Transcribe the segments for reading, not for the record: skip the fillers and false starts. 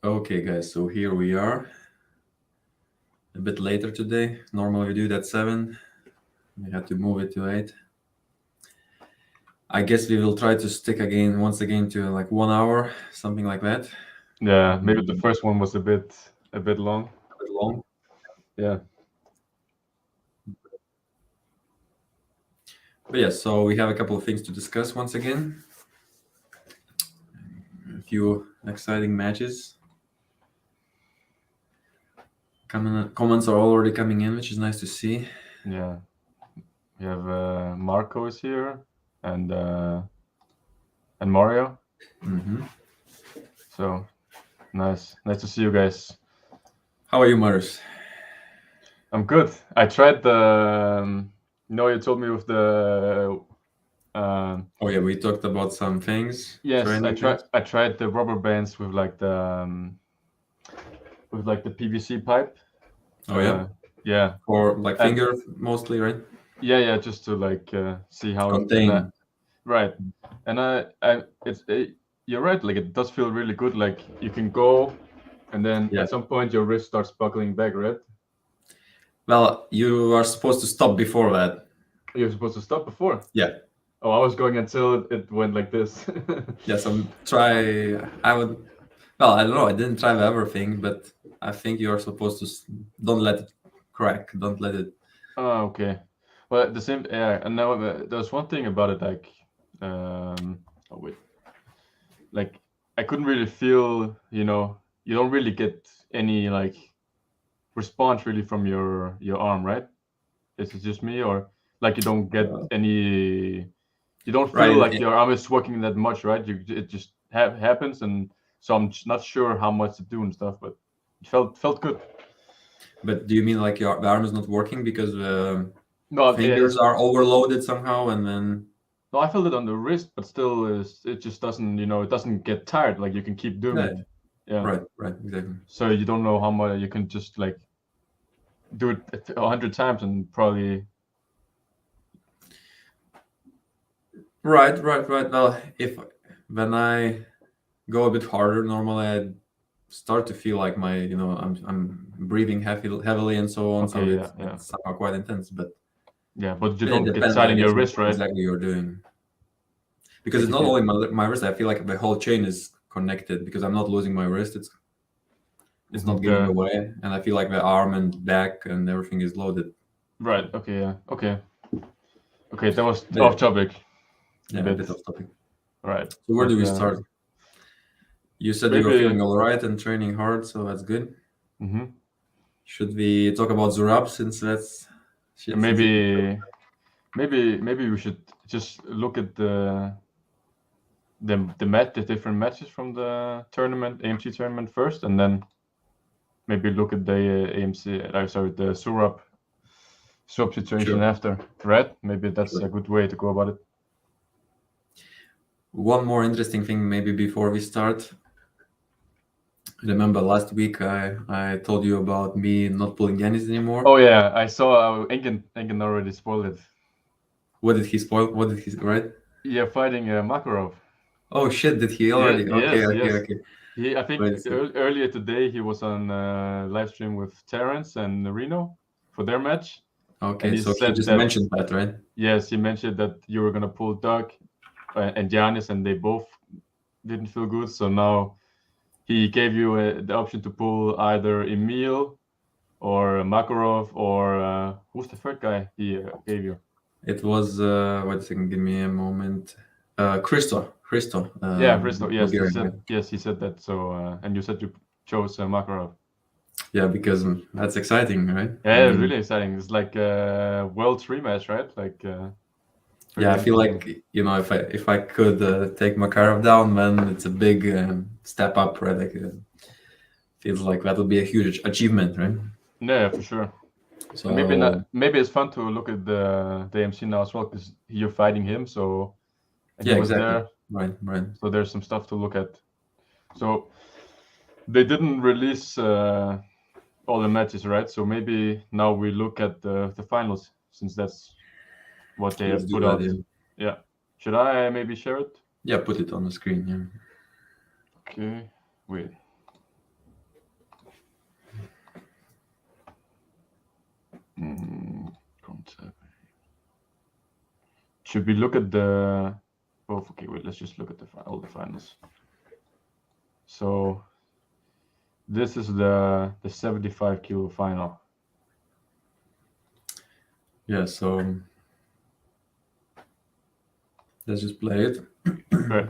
Okay, guys, so here we are. A bit later today. Normally we do it at 7. We had to move it to 8. I guess we will try to stick once again to like 1 hour, something like that. Yeah, maybe the first one was a bit long. A bit long. Yeah. But yeah, so we have a couple of things to discuss once again. A few exciting matches. Comments are already coming in, which is nice to see. Yeah. We have Marco is here and Mario. Mm-hmm. So nice to see you guys. How are you, Marius? I'm good. I tried the. You told me with the. Oh yeah, we talked about some things. Yes, things. I tried the rubber bands with like the PVC pipe. Oh yeah. Yeah. Or like finger mostly, right? Yeah, just to like see how Contain. Right, and you're right. Like it does feel really good. Like you can go, and then at some point your wrist starts buckling back, right? Well, you are supposed to stop before that. You're supposed to stop before. Yeah. Oh, I was going until it went like this. Yes, I would. Well, I don't know. I didn't try everything, but I think you are supposed to don't let it crack. Don't let it. Oh, okay. Well, the same. Yeah, and now there's one thing about it. Like, oh wait. Like I couldn't really feel. You don't really get any like response really from your arm, right? Is it just me, or like you don't get any? You don't feel like your arm is working that much, right? It just happens, and so I'm not sure how much to do and stuff, but it felt good. But do you mean like the arm is not working because No, fingers are overloaded somehow, and then? No, I felt it on the wrist, but still, it just doesn't. It doesn't get tired. Like you can keep doing it. Yeah. Right, exactly. So you don't know how much you can just like do it 100 times and probably. Right. Well, when I go a bit harder, normally I start to feel like I'm breathing heavily and so on. Okay, so it's somehow quite intense. But yeah, but you don't get tired in your wrist, right? Exactly, you're doing. Because it's not only my wrist. I feel like the whole chain is connected because I'm not losing my wrist. It's not giving away, and I feel like the arm and back and everything is loaded. Right. Okay. Yeah. Okay. That was off topic. Yeah, a bit off topic. Right. So where do we start? You said you were feeling all right and training hard, so that's good. Mm-hmm. Should we talk about Zurab since that's maybe we should just look at the different matches from the AMC tournament first, and then maybe look at the the Zurab situation after, right? Maybe that's a good way to go about it. One more interesting thing maybe before we start. Remember last week I told you about me not pulling Yanis anymore? Oh yeah, I saw Engen already spoiled it. What did he spoil? What did he write? Yeah, fighting Makarov. Oh shit, did he already? Yes. Okay. I think earlier today he was on live stream with Terrence and Reno for their match. Okay, so he just mentioned that, right? Yes, he mentioned that you were gonna pull Doug and Giannis, and they both didn't feel good. So now he gave you the option to pull either Emil or Makarov or who's the third guy he gave you? It was wait a second, give me a moment. Christo. Yeah, Christo. Yes, he said that. So and you said you chose Makarov. Yeah, because that's exciting, right? Yeah, really exciting. It's like a world rematch, right? Like. Yeah, I feel like if I could take Makarov down, then it's a big step up, right? Like, feels like that would be a huge achievement, right? Yeah, for sure. So maybe it's fun to look at the AMC now as well because you're fighting him. So yeah, exactly. Right. So there's some stuff to look at. So they didn't release all the matches, right? So maybe now we look at the finals since that's what they have put out. Yeah. Should I maybe share it? Yeah, put it on the screen. Yeah. Okay. Wait. Should we look at the? Oh, okay. Wait. Let's just look at all the finals. So this is the 75 kilo final. Yeah. So let's just play it. Right.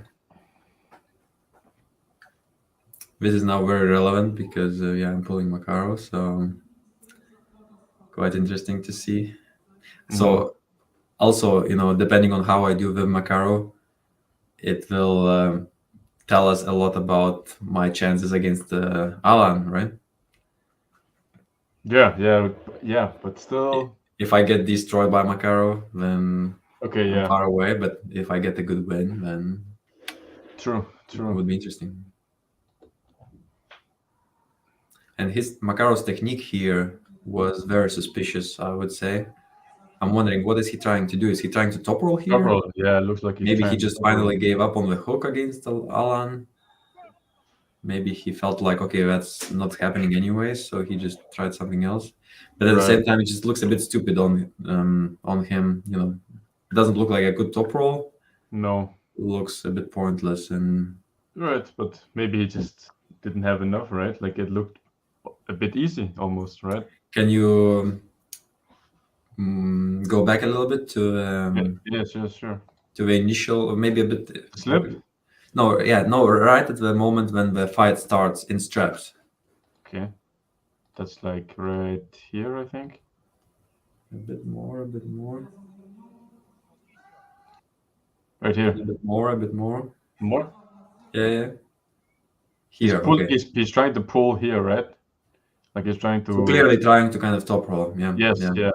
This is now very relevant because I'm pulling Macaro, so quite interesting to see. So also, depending on how I do the Macaro, it will tell us a lot about my chances against Alan, right? Yeah. But still, if I get destroyed by Macaro, then okay. I'm far away. But if I get a good win, then True. it would be interesting. And Macaro's technique here was very suspicious, I would say. I'm wondering, what is he trying to do? Is he trying to top roll here? Top roll. Yeah, it looks like Maybe he just finally gave up on the hook against Alan. Maybe he felt like, okay, that's not happening anyway, so he just tried something else. But at the same time, it just looks a bit stupid on him. It doesn't look like a good top roll. No. It looks a bit pointless and. Right, but maybe he just didn't have enough, right? Like it looked a bit easy almost, right? Can you go back a little bit to yes, sure. To the initial, maybe a bit slip? No, right at the moment when the fight starts in straps. Okay, that's like right here, I think. A bit more. Right here. A bit more. More? Yeah. Here, okay. He's trying to pull here, right? Like he's trying to. So clearly trying to kind of top roll. Yeah. Yes, yeah.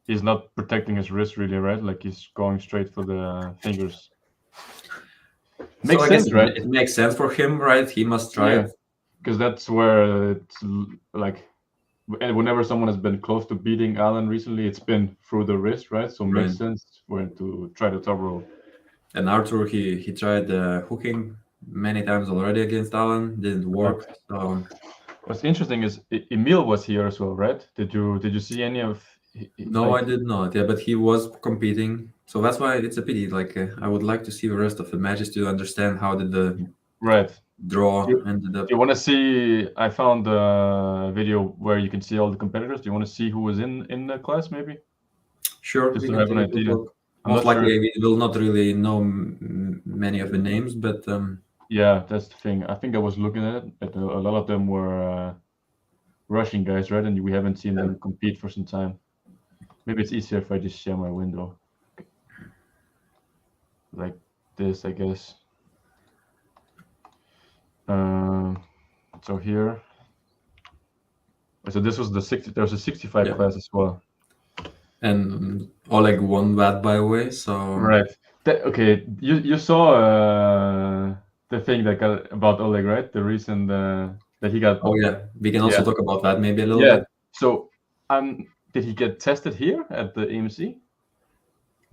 He's not protecting his wrist really, right? Like he's going straight for the fingers. Makes sense, right? It makes sense for him, right? He must try it. Because that's where it's like, and whenever someone has been close to beating Alan recently, it's been through the wrist, right? So it makes sense for him to try the top roll. And Arthur, he tried hooking many times already against Alan, didn't work. So what's interesting is Emil was here as well, right? Did you see any of? No, I did not. Yeah, but he was competing, so that's why it's a pity. Like I would like to see the rest of the matches to understand how did the draw ended up. Do you want to see? I found a video where you can see all the competitors. Do you want to see who was in the class, maybe? Sure. Just to have an idea. Most likely, we will not really know many of the names, but yeah, that's the thing. I think I was looking at it, but a lot of them were Russian guys, right? And we haven't seen them compete for some time. Maybe it's easier if I just share my window. Like this, I guess. So here. So this was the 60. There was a 65 class as well. And Oleg won that, by the way. So right. Okay, you saw the thing that got about Oleg, right? The reason that he got. Oh yeah, we can also talk about that maybe a little bit. So did he get tested here at the AMC?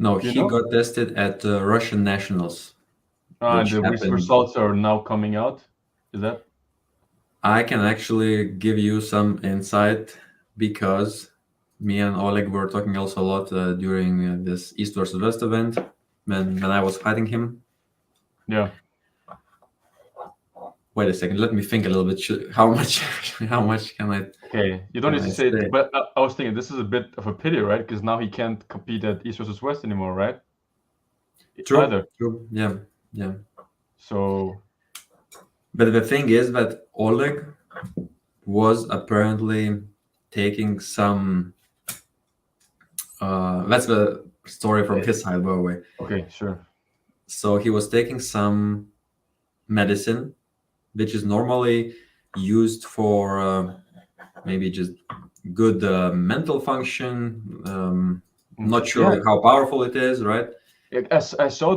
No, he got tested at Russian Nationals. And the results are now coming out. Is that? I can actually give you some insight because me and Oleg were talking also a lot during this East versus West event when I was fighting him. Yeah. Wait a second. Let me think a little bit. How much can I? Okay, you don't need to say it, but I was thinking this is a bit of a pity, right? Because now he can't compete at East versus West anymore, right? True. Yeah. So. But the thing is that Oleg was apparently taking some. That's the story from his side, by the way. Okay, sure. So he was taking some medicine, which is normally used for maybe just good mental function. Not sure how powerful it is, right? As I saw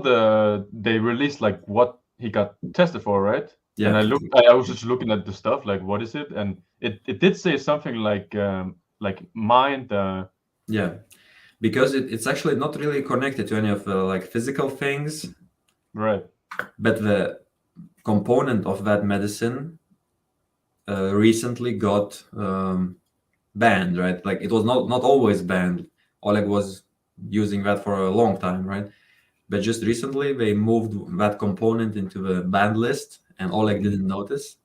they released like what he got tested for, right? Yeah. And I was just looking at the stuff, like what is it? And it did say something like mind. Yeah, because it's actually not really connected to any of the like physical things. Right. But the component of that medicine recently got banned, right? Like it was not always banned. Oleg was using that for a long time, right? But just recently they moved that component into the banned list, and Oleg didn't notice.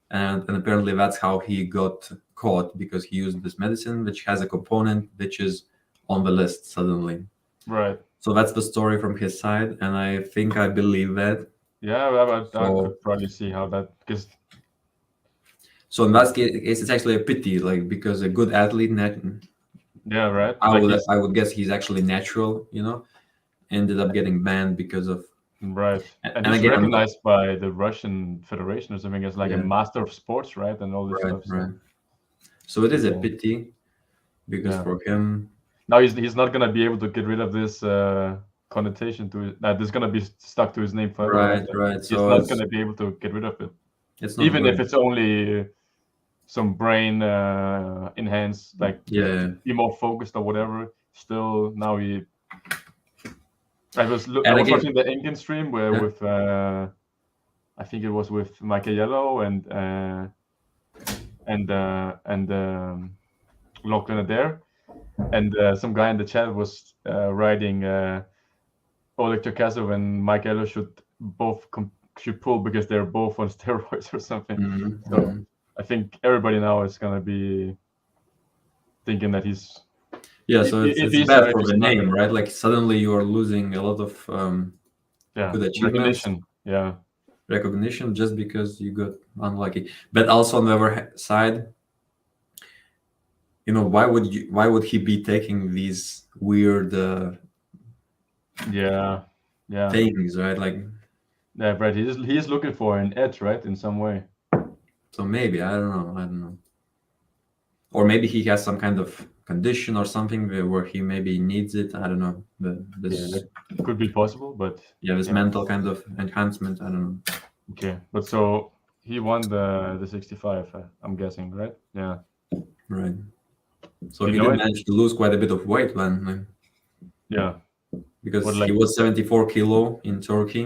And apparently that's how he got caught, because he used this medicine which has a component which is on the list suddenly. Right. So that's the story from his side, and I think I believe that. Yeah, I So, could probably see how that, because so in that case, it's actually a pity, like because a good athlete, yeah, right. Like he's I would guess he's actually natural, ended up getting banned because of. right, and And he's again, I'm not. recognized by the Russian Federation or something as like a Yeah, master of sports, right, and all this right, stuff. right. So So it is a yeah, pity because yeah. for him, Now he's not gonna be able to get rid of this connotation to it. That is gonna be stuck to his name forever, right? right, Like, right. he's So not gonna be able to get rid of it, it's not even if good. it's only some brain enhanced, like Yeah, be more focused or whatever. Still, now he. I and was again, watching the Indian stream where yeah, with I think it was with Michael Yellow and Lachlan Adair, and some guy in the chat was writing Oleg Cherkasov and Mike Yellow should pull because they're both on steroids or something. mhm, So mhm. I think everybody now is gonna be thinking that he's Yeah. So it's if it's he's or bad if for he's the not name, gonna right? Like suddenly you are losing a lot of yeah good achievements, recognition. Yeah. recognition, just because you got unlucky. But also on the other side, why would he be taking these weird Yeah. Yeah. things, right? Like, Yeah, right. He's looking for an edge, right, in some way. so maybe I don't know, or maybe he has some kind of condition or something where he maybe needs it. I don't know. Yeah, This, that could be possible, but yeah, this yeah. mental kind of enhancement. I don't know. Okay, but so he won the 65, I'm guessing, right? Yeah. Right. So Do you he know did it? manage to lose quite a bit of weight when, Yeah. What because he like was 74 kilo in Turkey.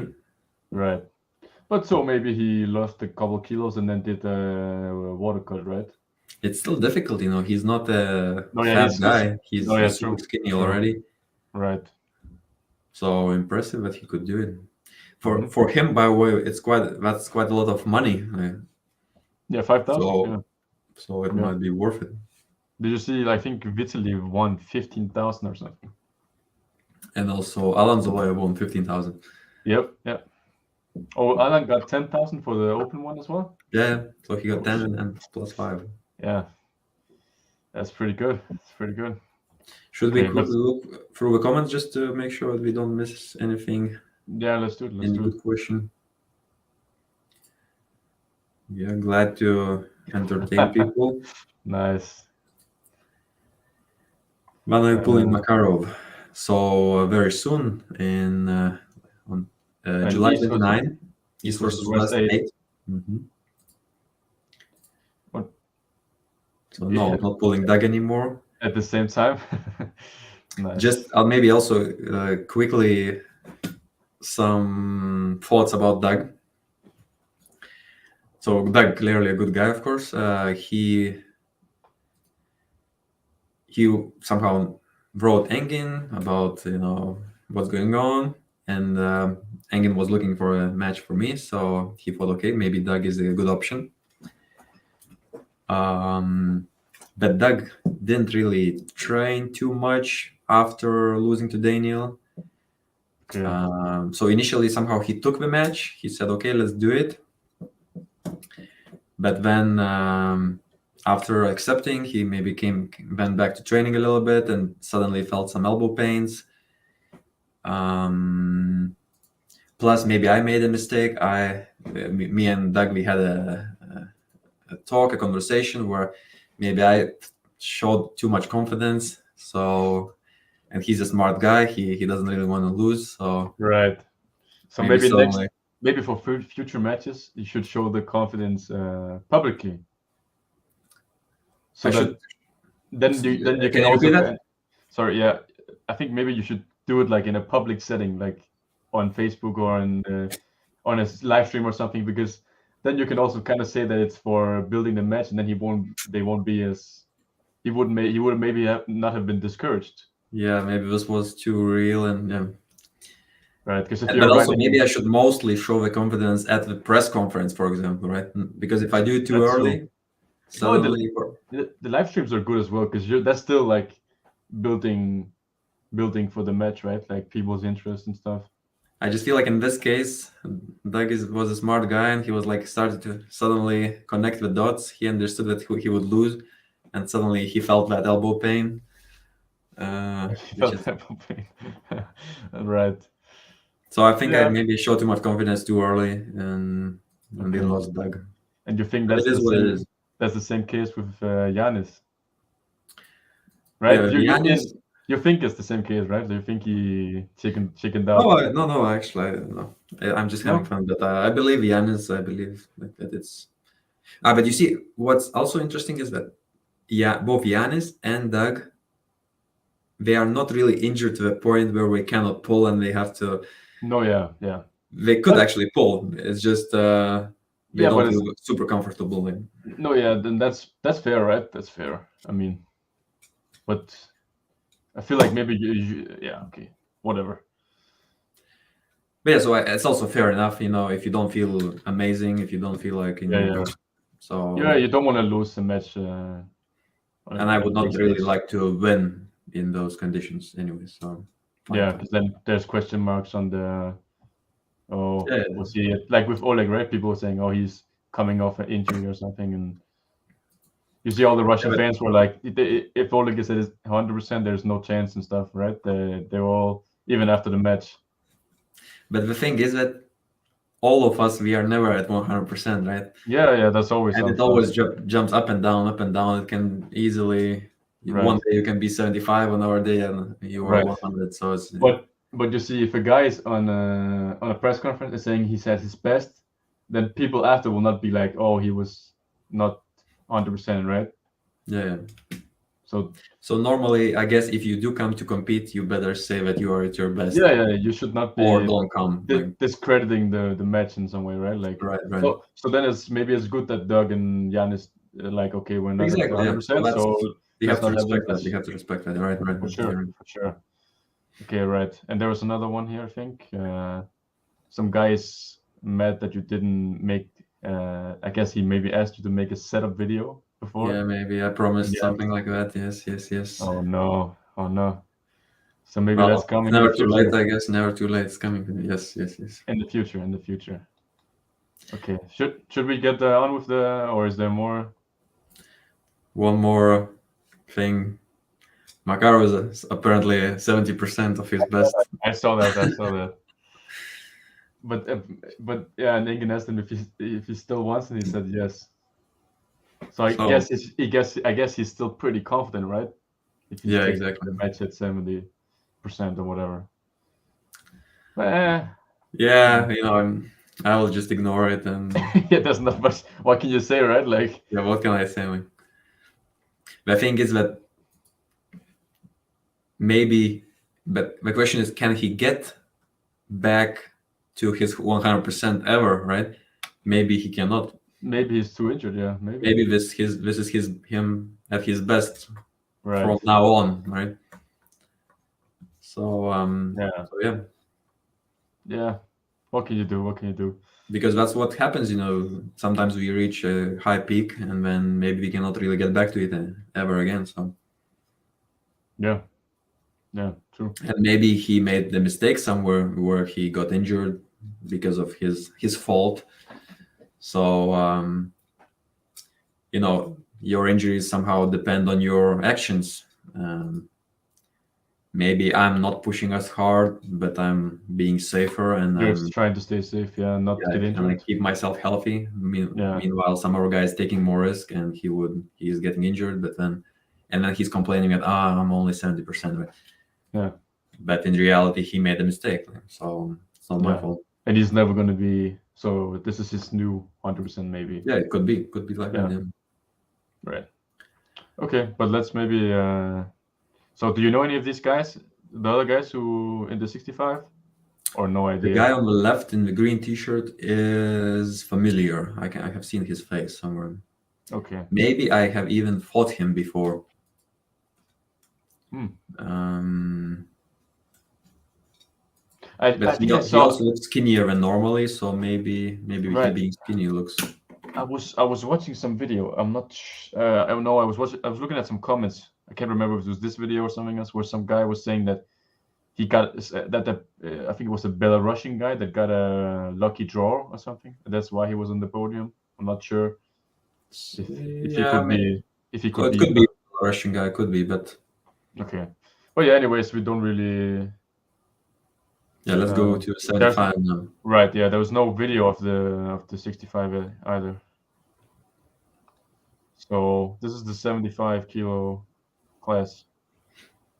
right? But so maybe he lost a couple kilos and then did a water cut, right? It's still difficult, He's not a No, yeah, fat he's guy. no, yeah, He's super true, skinny true, already. right? So impressive that he could do it. Hmm. For him, by the way, that's quite a lot of money. Yeah, 5,000. Yeah, So it yeah. might be worth it. Did you see? I think Vitaly won 15,000 or something. And also Alonso won 15,000. Yep, yeah. Oh, Alan got 10,000 for the open one as well. Yeah, so he got Oh, 10 shit. and plus 5. Yeah, that's pretty good. It's pretty good. Should Okay, we look through the comments just to make sure that we don't miss anything? yeah, let's do it. Let's Any do it. good question? Yeah, glad to entertain people. Nice. Vanapul in Makarov. So very soon on And July East 29, East East versus versus West West 8. 8. Mhm. What? So no, Yeah, not pulling Doug anymore. at the same time. Nice. Just I'll maybe also quickly some thoughts about Doug. So Doug, clearly a good guy, of course. He somehow wrote Engin about what's going on, and Engin was looking for a match for me, so he thought, okay, maybe Doug is a good option. But Doug didn't really train too much after losing to Daniel. Okay. So initially, somehow he took the match. He said, okay, let's do it. But then after accepting, he maybe went back to training a little bit and suddenly felt some elbow pains. Plus, maybe I made a mistake. Me and Doug, we had a talk, a conversation where maybe I showed too much confidence. So, and he's a smart guy. He doesn't really want to lose. So Right. So maybe maybe suddenly, maybe for future matches, you should show the confidence publicly. So I that should. then you Can can you also. repeat that? Sorry, yeah. I think maybe you should do it like in a public setting, like on Facebook or on a live stream or something, because then you can also kind of say that it's for building the match, and then they won't be as he would maybe not have been discouraged. Yeah, maybe this was too real, and yeah. Right, because if But you're also, running, maybe I should mostly show the confidence at the press conference, for example, right? Because if I do it too That's early, true. suddenly, the live streams are good as well because that's still like building for the match, right? Like people's interest and stuff. I just feel like in this case, Doug was a smart guy, and he was like started to suddenly connect the dots. He understood that he would lose, and suddenly he felt that elbow pain. Which is, Right. so I think I Yeah. maybe showed too much confidence too early, and they Okay. lost Doug. And you think But that's it the is what it same? is. That's the same case with Giannis, Yeah, right? Giannis. You think it's the same case, right? Do you think he chickened No, out? no. Actually, no. I'm just having No. fun. But I believe Giannis. I believe that it's. But you see, what's also interesting is that both Giannis and Doug, they are not really injured to the point where we cannot pull, and they have to. No. Yeah. They could actually pull. It's just they Yeah, don't but feel it's super comfortable. no. Yeah, then that's fair, right? That's fair. I mean, but I feel like maybe yeah. Okay. Whatever. But yeah, so it's also fair enough, if you don't feel amazing, if you don't feel like in your Yeah. best. So Yeah, you don't want to lose the match. and I On would a big not really stage. like to win in those conditions anyway. So fine. Yeah, because then there's question marks on the. Oh, Yeah. was he like with Oleg, right? People were saying, oh, he's coming off an injury or something, and you see all the Russian but- fans were like, if Oleg is at 100%, there's no chance and stuff, right? They're all even after the match. But the thing is that all of us, we are never at 100%, right? Yeah, that's always And some it stuff. always jumps up and down, up and down. It can easily one Right. day you can be 75, another day and you are Right. 100. So it's But you see, if a guy is on a press conference and saying he's at his best, then people after will not be like, oh, he was not 100%, right? yeah. So normally, I guess if you do come to compete, you better say that you are at your best. yeah, you should not be Or don't come. discrediting the match in some way, right? Like Right. So then it's good that Doug and Giannis like, okay, we're not at 100%, so you let's have to not have respect that. match. You have to respect that. Right. For sure. Okay, right. And there was another one here, I think. Some guys mad that you didn't make. I guess he maybe asked you to make a setup video before. Yeah, maybe I promised Yeah. something like that. Yes. Oh no. So maybe that's coming. Never in the too future. late, I guess. Never too late. It's coming. Yes. In the future. Okay. Should we get on with or is there more? One more thing. Makar is apparently 70% of his best. I saw that. But yeah, and Ingen asked him if he still wants, and he said yes. So I guess he's still pretty confident, right? If he's taking Exactly. the match at 70% or whatever. Yeah, I will just ignore it and yeah, there's not much. What can you say, right? Like, yeah, what can I say? The thing is that maybe, but the question is, can he get back to his 100% ever? Right? Maybe he cannot. Maybe he's too injured. Yeah, maybe this is him at his best right. from now on, right? So yeah. What can you do? Because that's what happens, sometimes we reach a high peak and then maybe we cannot really get back to it ever again. So yeah, true. And maybe he made the mistake somewhere where he got injured because of his fault. So your injuries somehow depend on your actions. Maybe I'm not pushing as hard, but I'm being safer and You're I'm trying to stay safe, not get injured. And I keep myself healthy. Meanwhile, some other guy is taking more risk and he is getting injured, but then he's complaining that I'm only 70%. Right? Yeah. But in reality, he made a mistake, so it's not my fault. And he's never going to be. So this is his new 100%, maybe. Yeah, it could be like that. Yeah. Right. Okay, but let's maybe. So do you know any of these guys? The other guys who in the 65? Or no idea? The guy on the left in the green T-shirt is familiar. I have seen his face somewhere. Okay. Maybe I have even fought him before. I But think I he saw. also looks skinnier than normally, so maybe he Right. being skinny looks. I was watching some video. I'm not. I don't know. I was looking at some comments. I can't remember if it was this video or something else, where some guy was saying that he got that I think it was a Belarusian guy that got a lucky draw or something. And that's why he was on the podium. I'm not sure if he Yeah, could be if he could it be. could be a Russian guy, could be, but Okay. Well, yeah. Anyways, we don't really. yeah, let's go to 75 now. Right. Yeah. There was no video of the 65 either. So this is the 75 kilo class.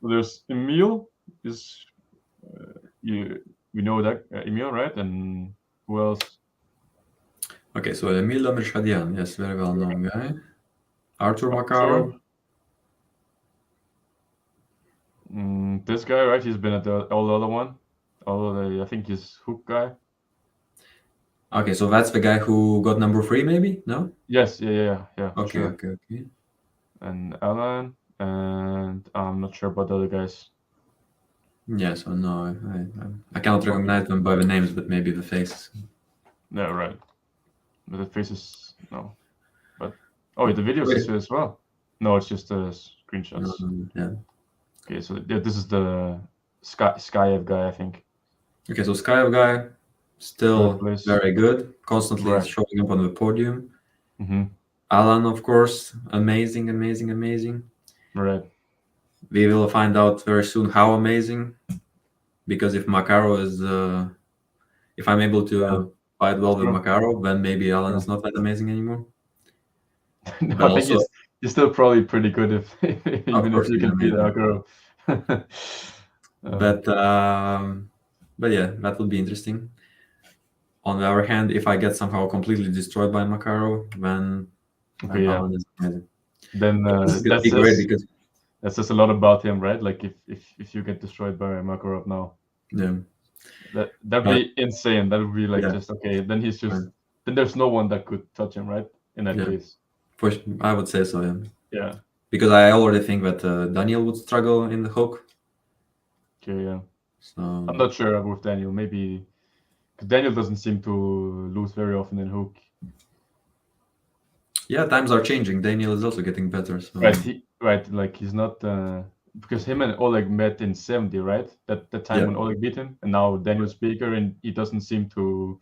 So there's Emil. Is we know that Emil, right? And who else? Okay, so Emil Mershadian, yes, very well known guy. Artur Makarov. This guy, right? He's been at all the other one. I think he's hook guy. Okay, so that's the guy who got number 3, maybe? No? Yes, yeah, for Okay, sure. okay. And Alan, and I'm not sure about the other guys. Yeah, so no, I cannot recognize them by the names, but maybe the faces. Yeah, right. But the faces, no. But the videos is as well. No, it's just screenshots. Yeah. Okay, so this is the Skyev guy, I think. Okay, so Skyev guy, still very good, constantly showing up on the podium. Alan, of course, amazing. Right. We will find out very soon how amazing, because if Makarov is, if I'm able to fight well with Makarov, then maybe Alan is not that amazing anymore. No, But I think also, he's still probably pretty good even if you can beat Makarov. But yeah, that would be interesting. On the other hand, if I get somehow completely destroyed by Makarov, then Alan is amazing. Then this is gonna be great because that says a lot about him, right? Like if you get destroyed by Makarov now, that'd be insane. That would be like just okay. Then he's just then there's no one that could touch him, right? In that case, I would say so. Yeah. Because I already think that Daniel would struggle in the hook. Okay, yeah. So I'm not sure with Daniel. Maybe because Daniel doesn't seem to lose very often in hook. Yeah, times are changing. Daniel is also getting better. So. Right. Like he's not because him and Oleg met in 70, right? That time when Oleg beat him, and now Daniel's bigger, and he doesn't seem to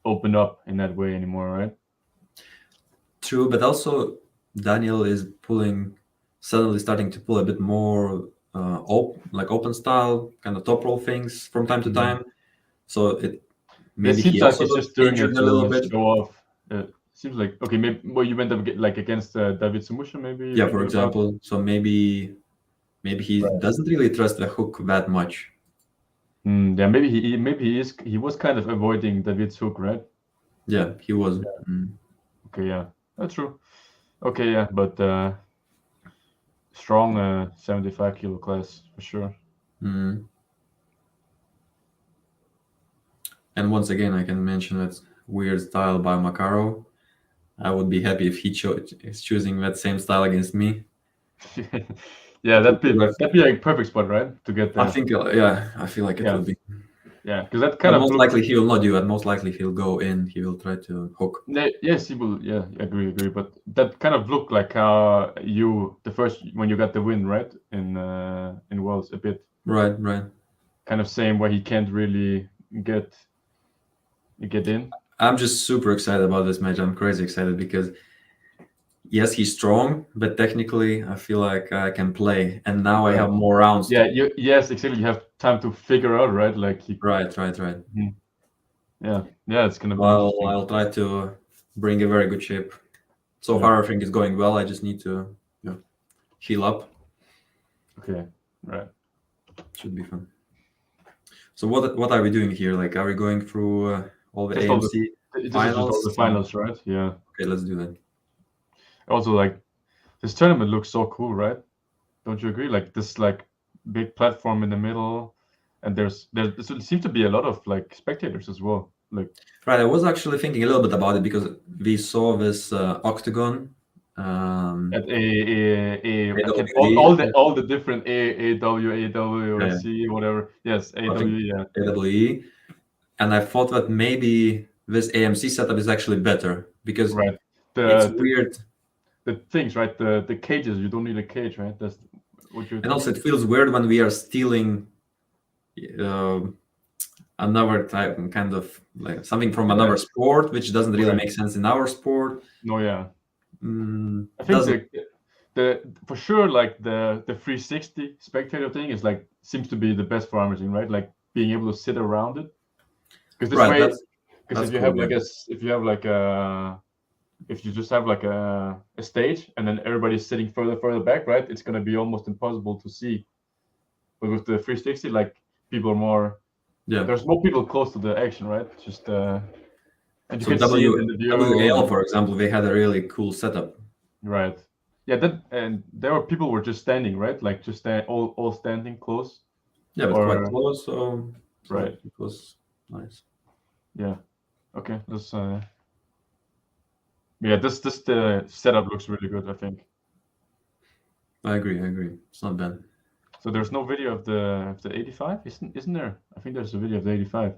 open up in that way anymore, right? True, but also Daniel is suddenly starting to pull a bit more open style, kind of top roll things from time to time. So it seems like he's just doing it a little bit. Show off. Seems like okay. Maybe you went up like against David Samusha, maybe. Yeah, for example. So maybe he doesn't really trust the hook that much. Yeah, maybe he was kind of avoiding David's hook, right? Yeah, he was. Okay, yeah, that's true. Okay, yeah, but strong 75 kilo class for sure. And once again, I can mention that weird style by Makarov. I would be happy if he is choosing that same style against me. Yeah, that'd be a perfect spot, right? To get there. I think, I feel like it would be. Yeah, because that kind of most likely he will not do that. Most likely he'll go in. He will try to hook. Yes, he will. Yeah, agree. But that kind of looked like how when you got the win, right? In Worlds a bit. Right. Kind of same where he can't really get in. I'm just super excited about this match. I'm crazy excited because yes, he's strong, but technically I feel like I can play, and now I have more rounds. Yeah, yes, exactly. You have time to figure out, right? Like Right. Yeah, it's gonna be. Well, I'll try to bring a very good shape. So far, everything is going well. I just need to heal up. Okay, right. Should be fun. So what are we doing here? Like, are we going through all the AMC finals? All the finals, right? Yeah. Okay, let's do that. Also, like, this tournament looks so cool, right? Don't you agree? Like this, big platform in the middle, and there seems to be a lot of like spectators as well. Like, right, I was actually thinking a little bit about it because we saw this octagon At like AWE. all the different AWC, whatever. Yes, AWE. Yeah. AWE. And I thought that maybe this AMC setup is actually better because Right. it's weird. The things, right? The cages. You don't need a cage, right? That's what you're. And also, it feels weird when we are stealing another type, kind of like something from another sport, which doesn't really make sense in our sport. No, yeah. I think the for sure, like the 360 spectator thing is like seems to be the best for armwrestling, right? Like being able to sit around it. Because this way, because if you have like if you just have like a stage and then everybody's sitting further back, right? It's gonna be almost impossible to see. But with the 360, like people are more. Yeah. There's more people close to the action, right? Just and you can see it in the view. WAL, for example, they had a really cool setup. Right. Yeah. And there were people were just standing, right? Like just all standing close. Yeah, but quite close. So right. It was nice. Yeah. Okay. Let's. Yeah. This the setup looks really good, I think. I agree. It's not bad. So there's no video of the 85, isn't there? I think there's a video of the 85.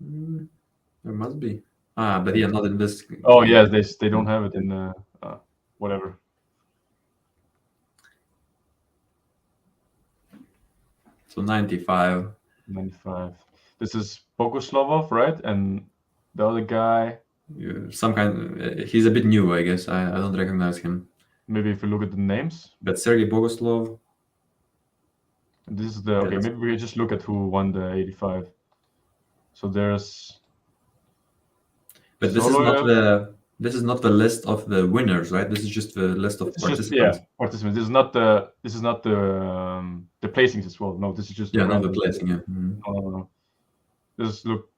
There must be. But yeah, not in this. Oh yeah, they don't have it in whatever. So 95. 95. This is Boguslavov, right? And the other guy. Some kind. He's a bit new, I guess. I don't recognize him. Maybe if you look at the names. But Sergey Boguslav. This is the okay. Maybe we just look at who won the 85. So there's. But this is not the list of the winners, right? This is just the list of participants. Participants. This is not the placings as well. No, this is just not the placing. Yeah. No. This look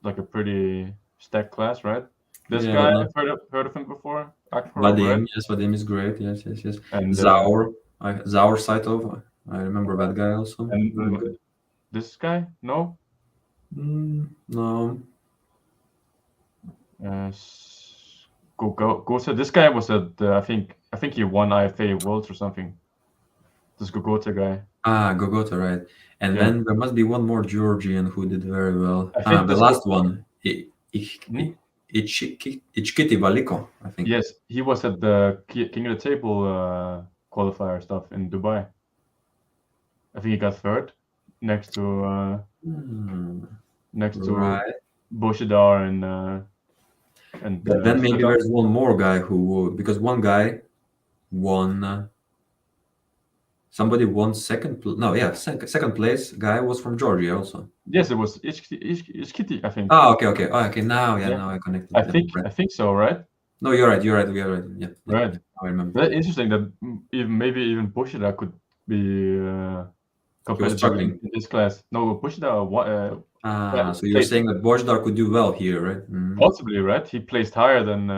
like a pretty stacked class, right? This guy, I've heard of him before. Vadim, right? Yes, Vadim is great. Yes. And Zaur Saitov. I remember that guy also. And this guy? No. No. Gogota. This guy was at I think he won IFA Worlds or something. This Gogota guy. Gogota, right? And then there must be one more Georgian who did very well. The last one, Ichkiti Valiko, I think. Yes, he was at the King of the Table qualifier stuff in Dubai. I think he got third, next to Boshidar and. But then maybe there's one more guy because one guy won. Somebody won second. Second place guy was from Georgia also. Yes, it was Ichkiti, I think. Okay. Now I connected. I think so, right? No, you're right. Yeah. Right. I remember. That's interesting that maybe even Bushida could be competitive in this class. No, Bushida. So you're saying that Bojdar could do well here, right? Mm-hmm. Possibly, right? He placed higher than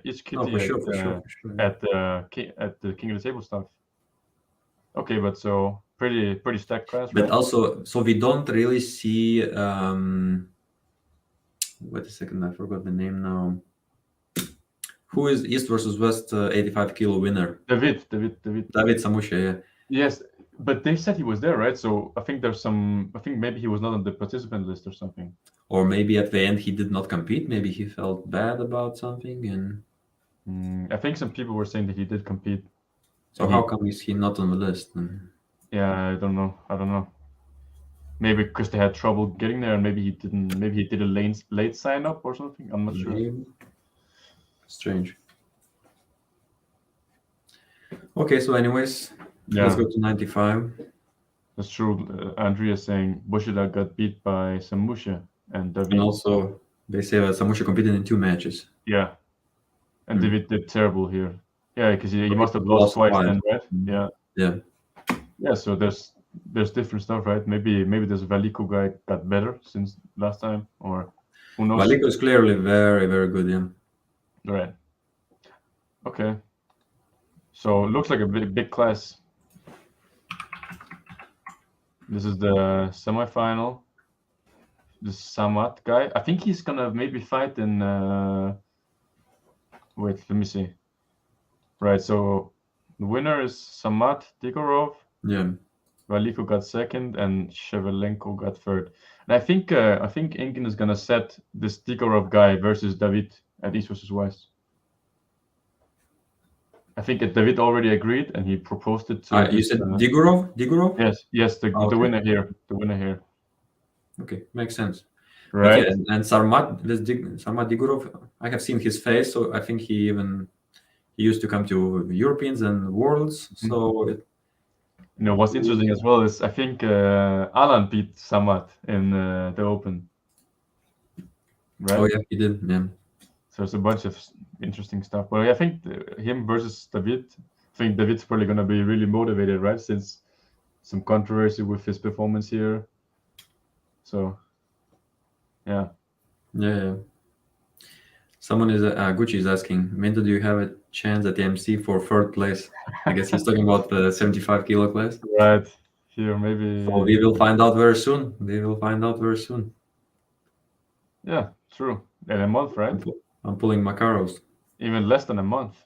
Ichkiti for sure. At the King of the Table stuff. Okay, but so pretty stacked class. But right? also, so we don't really see. Wait a second, I forgot the name now. Who is East versus West 85 kilo winner? David Samusha, yeah. Yes, but they said he was there, right? So I think maybe he was not on the participant list or something. Or maybe at the end he did not compete. Maybe he felt bad about something, and I think some people were saying that he did compete. So how come is he not on the list? Yeah, I don't know. Maybe because they had trouble getting there, and maybe he didn't. Maybe he did a late sign up or something. I'm not sure. Strange. Okay, so anyways, let's go to 95. That's true. Andrea saying Bushida got beat by Samusha and David. And also, they say that Samusha competed in 2 matches. Yeah, and David did terrible here. Yeah, because he must have lost twice then, right? Yeah. So there's different stuff, right? Maybe this Valiko guy got better since last time, or who knows? Valiko is clearly very, very good, yeah. Right. Okay. So it looks like a big class. This is the semifinal. This Samat guy. I think he's gonna maybe fight in. Wait, let me see. Right. So the winner is Samat Digorov. Yeah. Valiko got second, and Shevchenko got third. And I think Inkin is gonna set this Digorov guy versus David at East versus West. I think David already agreed, and he proposed it to. You said Digorov? Digorov? Yes, the Okay. winner here. Okay, makes sense. Right. But yeah, and Sarmat Digorov, I have seen his face, so I think he used to come to Europeans and Worlds. So What's interesting as well is I think Alan beat Samat in the Open. Right. Oh yeah, he did. Yeah. So it's a bunch of interesting stuff. But I think him versus David. I think David's probably gonna be really motivated, right? Since some controversy with his performance here. So, yeah. Yeah. Someone is Gucci is asking, Minto, do you have a chance at the MC for third place? I guess he's talking about the 75 kilo class. Right. Here, maybe. So we will find out very soon. Yeah, true. In a month, right? I'm pulling Makarovs. Even less than a month.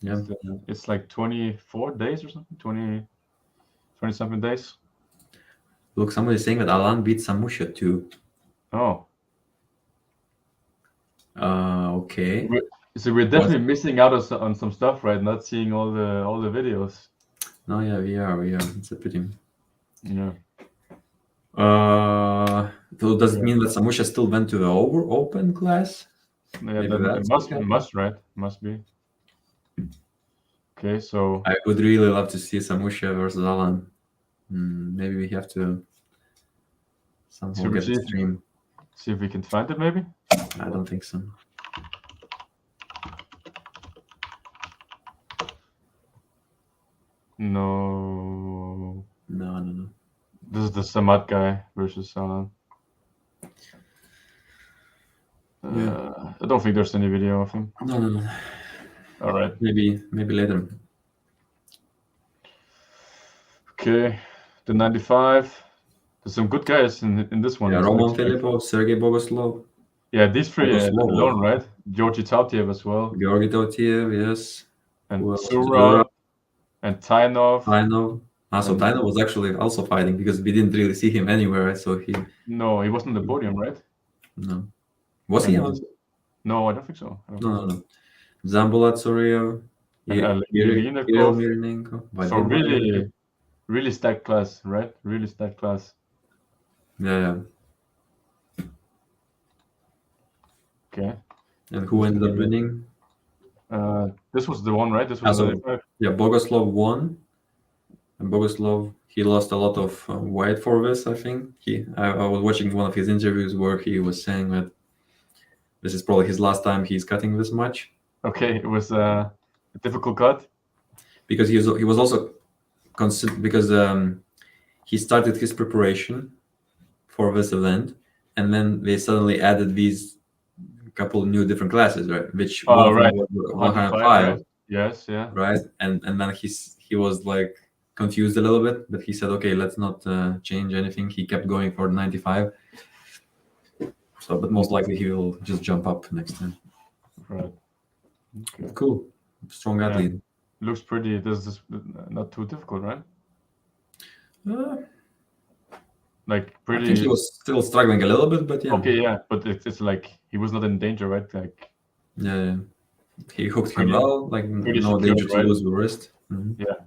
Yeah. It's like 24 days or something. 20 something days. Look, somebody's saying that Alan beat Samusha too. Oh. Okay. So we're definitely missing out on some stuff, right? Not seeing all the videos. No, yeah, we are. It's a pity. Yeah. So does it mean that Samusha still went to the open class? Yeah, it must, right? Must be. Okay, so I would really love to see Samusha versus Alan. Maybe we have to somehow get a stream. See if we can find it, maybe? I don't think so. No. This is the Samat guy versus Alan. I don't think there's any video of him. No. All right. Maybe later. Okay, the 95. There's some good guys in this one. Yeah, Roman Filipov, Sergey Bogoslov. Yeah, these three alone, right? Georgi Tautiev as well. Georgi Tautiev, yes. And Zurab and Tainov. So Tainov was actually also fighting because we didn't really see him anywhere, right? So he wasn't on the podium, right? No. Was he on? No, I don't think so. No. Zambulat Suryev, Kirill Mirinenko. So really stacked class, right? Really stacked class. Yeah. Okay. And who ended up winning? This was the one, right? This was yeah, Bogoslav won. And Bogoslav, he lost a lot of weight for this, I think. I was watching one of his interviews where he was saying that this is probably his last time he's cutting this much. Okay, it was a difficult cut. Because he was also because he started his preparation for this event, and then they suddenly added these couple new different classes, right? Which right. 105, right? Yes, yeah. Right, and then he was like confused a little bit, but he said, okay, let's not change anything. He kept going for 95. So, but most likely he will just jump up next time. Right. Okay. Cool. Strong athlete. Looks pretty. This is not too difficult, right? Like pretty. I think he was still struggling a little bit, but yeah. Okay, yeah, but it's like he was not in danger, right? Like. Yeah. He hooked him well, like no danger to lose the wrist. Mm-hmm. Yeah.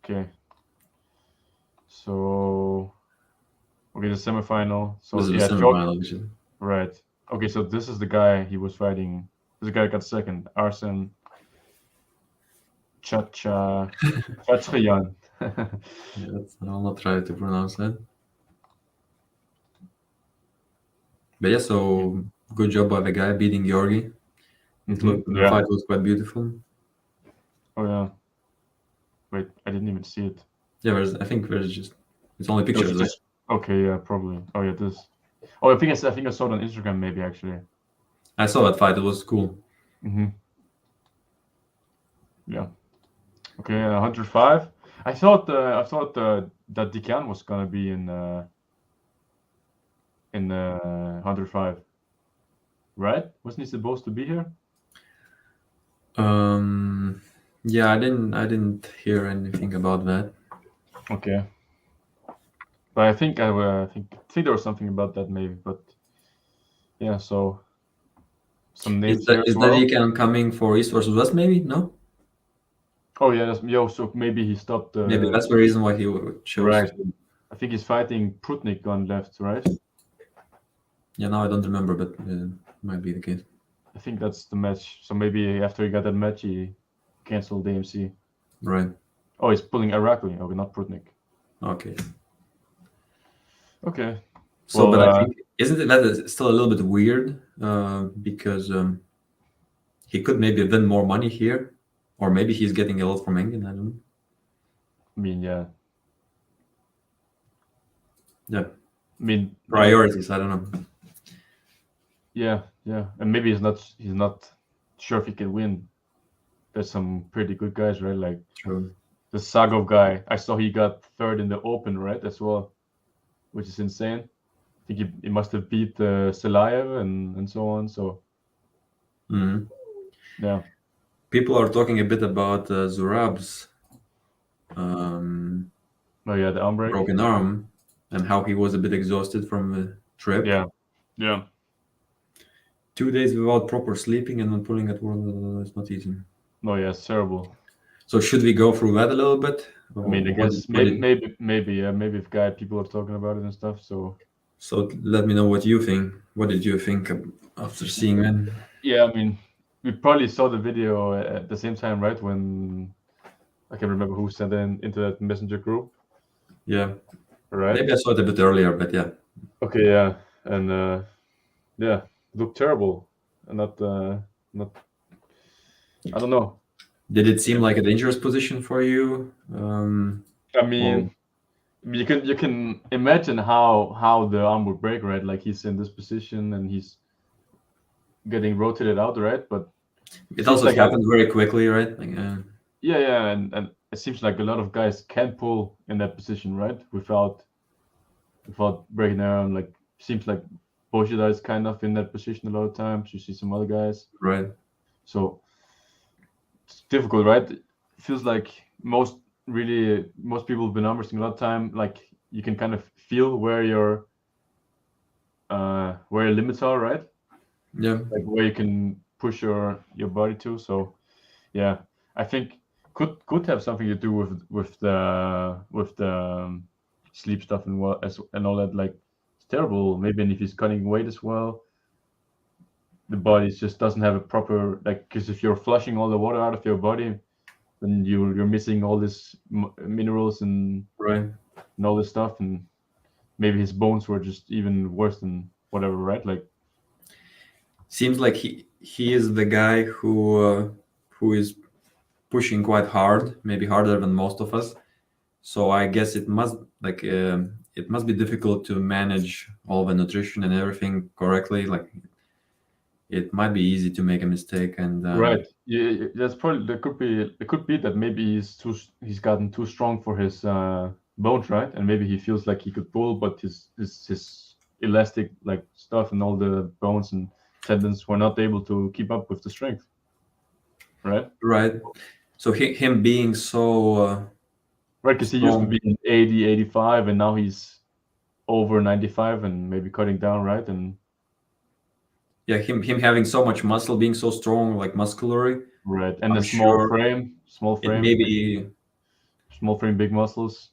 Okay. So. Okay, the semifinal. So this is the semifinal, right. Okay, so this is the guy he was fighting. This guy got second. Arsen Chatrian. I'll not try to pronounce that. But yeah, so good job by the guy beating Georgi. The fight was quite beautiful. Oh yeah. Wait, I didn't even see it. Yeah, it's only pictures. Right? Okay, yeah, probably. Oh yeah, this. Oh, I think I saw it on Instagram, maybe actually. I saw that fight. It was cool. Yeah. Okay, 105. I thought that Dikan was gonna be in 105, right? Wasn't he supposed to be here? Yeah, I didn't hear anything about that. Okay. But I think I think there was something about that maybe, but yeah. So some Is names that here as is that well. weekend coming for East versus West? Maybe no. Oh yeah, so maybe he stopped. Maybe that's the reason why he chose. Right. I think he's fighting Prutnik on left, right? Yeah, now I don't remember, but might be the case. I think that's the match. So maybe after he got that match, he canceled AMC. Right. Oh, he's pulling Irakli. Okay, not Prutnik. Okay. Okay. So, Well, but I think isn't it that is still a little bit weird because he could maybe win more money here, or maybe he's getting a lot from England. I don't know. I mean, yeah. Yeah, I mean, priorities. I don't know. yeah, and maybe he's not sure if he can win. There's some pretty good guys, right? Like True. the Sagov guy. I saw he got third in the Open, right, as well, which is insane. I think he must have beat Selayev and so on. So Mhm. yeah, People are talking a bit about Zurab's um, oh yeah, the armbreak. broken arm and how he was a bit exhausted from the trip. Yeah. 2 days without proper sleeping and then pulling at world is not easy. No, yeah, it's terrible. So should we go through that a little bit? I mean, I guess maybe if people are talking about it and stuff. So So let me know what you think. What did you think after seeing that? yeah, I mean, we probably saw the video at the same time, right? When I can't remember who sent into that messenger group, Yeah, right? maybe I saw it a bit earlier, but yeah. Okay, yeah, and yeah, looked terrible, and not. I don't know. Did it seem like a dangerous position for you? I Or mean, you can imagine how the arm would break, right? Like he's in this position and he's getting rotated out, right? But it seems also like happened very quickly, right? Like, yeah, and it seems like a lot of guys can pull in that position, right? Without breaking their arm. Like seems like Boshida is kind of in that position a lot of times. You see some other guys, right. so it's difficult, right? It feels like most people have been arm wrestling a lot of time. Like you can kind of feel where your limits are, right? Yeah. Like where you can push your body to. So yeah, I think could have something to do with the sleep stuff and and all that. Like it's terrible. Maybe and if he's cutting weight as well, the body just doesn't have a proper like. Because if you're flushing all the water out of your body, then you're missing all this minerals and Right. all this stuff, and maybe his bones were just even worse than whatever, right? Like Seems like he is the guy who is pushing quite hard, maybe harder than most of us. So I guess it must be difficult to manage all the nutrition and everything correctly. Like it might be easy to make a mistake, and right. Yeah, that's probably it could be that maybe he's gotten too strong for his bones, right? And maybe he feels like he could pull, but his elastic like stuff and all the bones and tendons were not able to keep up with the strength, right? right. So him being so Right, because he used to strong, be in 80, 85, and now he's over 95 and maybe cutting down, right? And yeah, him having so much muscle, being so strong, like muscularly. right, and I'm the small sure frame, it like maybe small frame, big muscles.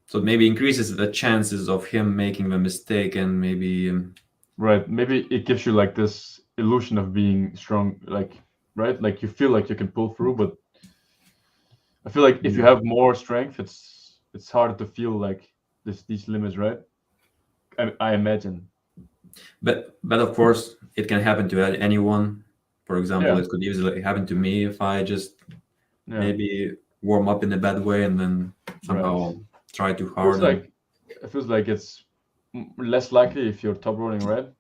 so it maybe increases the chances of him making the mistake and maybe Right. Maybe it gives you like this illusion of being strong, like right? Like you feel like you can pull through, but I feel like if you yeah. have more strength, it's harder to feel like these limits, right? I imagine. But of course it can happen to anyone. For example, Yeah. it could easily happen to me if I just Yeah. maybe warm up in a bad way and then Right. somehow try too Feels hard and like it feels like it's less likely if you're top rolling red.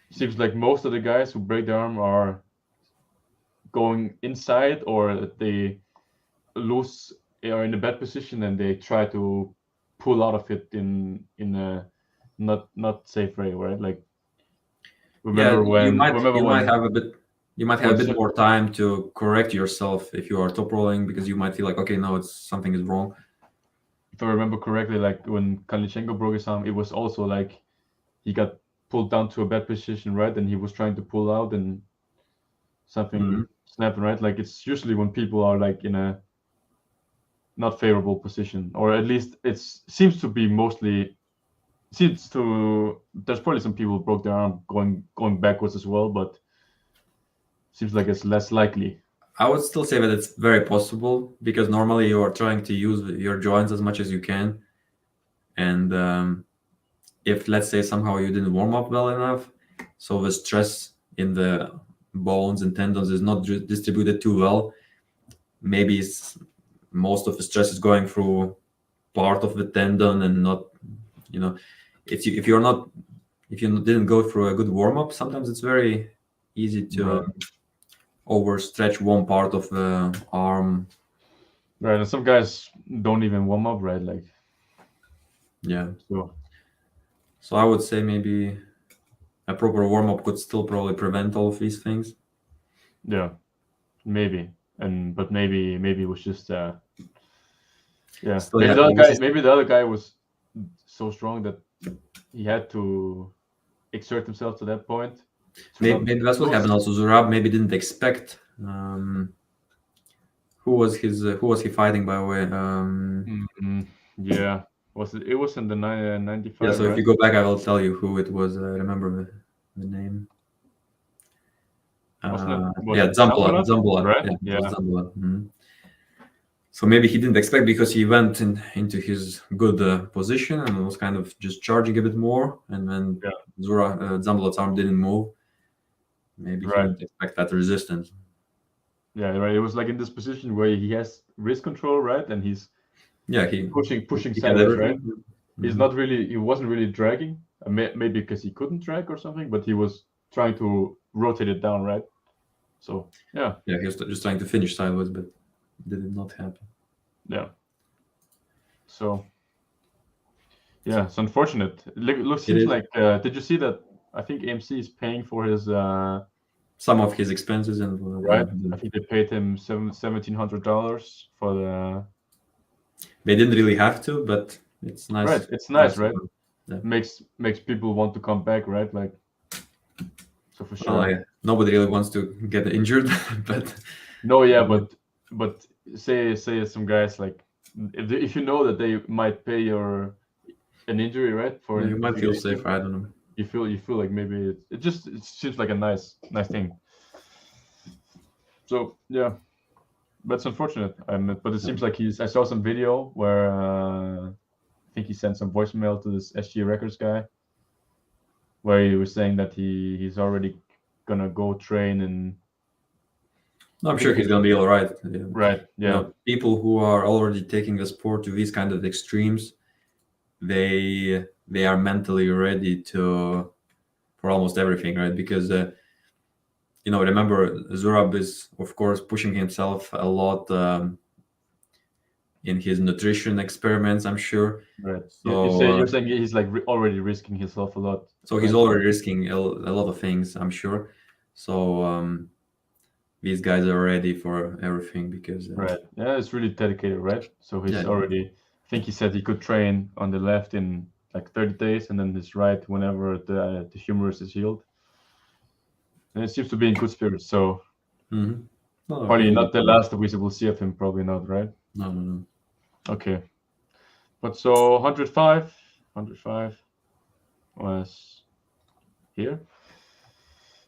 Seems like most of the guys who break their arm are going inside or they lose are in a bad position and they try to pull out of it in a not safe way, right? Like yeah, remember you might when have a bit. You might have a bit more time to correct yourself if you are top rolling, because you might feel like, okay, no, it's something is wrong. If I remember correctly, like when Kalnichenko broke his arm, it was also like he got pulled down to a bad position, right? And he was trying to pull out and something snapped, right? Like it's usually when people are like in a not favorable position, or at least it seems to be mostly seems to. There's probably some people who broke their arm going backwards as well, but seems like it's less likely. I would still say that it's very possible, because normally you are trying to use your joints as much as you can. And if, let's say, somehow you didn't warm up well enough, so the stress in the bones and tendons is not distributed too well, maybe most of the stress is going through part of the tendon and not, if you didn't go through a good warm up, sometimes it's very easy to overstretch one part of the arm. Right, and some guys don't even warm up, right? Like, Yeah. So I would say maybe a proper warm up could still probably prevent all of these things. Yeah, maybe, but maybe it was just yeah. Still, Maybe the other guy was so strong that he had to exert himself to that point. Maybe that's what happened. Also, Zurab maybe didn't expect. Who was he fighting, by the way? Yeah, it was in the 95? Yeah, so right? if you go back, I will tell you who it was. I remember the name. Zambolat. Right? Yeah, it was Zambolat. So maybe he didn't expect, because he went into his good position and was kind of just charging a bit more, and then Zambolat's arm didn't move. Maybe he didn't expect that resistance. Yeah, right. It was like in this position where he has wrist control, right? And he's pushing sideways, right? He wasn't really dragging, maybe because he couldn't drag or something, but he was trying to rotate it down, right? So yeah, he was just trying to finish sideways, but it did not happen. Yeah. So yeah, it's unfortunate. Seems like did you see that? I think AMC is paying for his some of his expenses, and right. I think they paid him $1,700 for the. They didn't really have to, but it's nice. Right, it's nice, right? Yeah. Makes people want to come back, right? Like, so for sure. Nobody really wants to get injured, but no, yeah, but say some guys, like, if you know that they might pay an injury, right? For you might feel safer. I don't know. You feel like maybe it seems like a nice thing. So yeah, that's unfortunate. But it seems like I saw some video where I think he sent some voicemail to this SG Records guy, where he was saying that he's already gonna go train, and I'm sure he's gonna be all right. Yeah. Right. Yeah. People who are already taking the sport to these kind of extremes, they are mentally ready for almost everything, right? Because remember, Zurab is, of course, pushing himself a lot in his nutrition experiments, I'm sure. Right. So you're saying he's like already risking himself a lot. So he's already risking a lot of things, I'm sure. So these guys are ready for everything, because right. Yeah, it's really dedicated, right? So he's already. I think he said he could train on the left in like 30 days, and then his right whenever the humerus is healed. And it seems to be in good spirits. So probably not the last we will see of him. Probably not, right? No. Okay. But so 105 was here.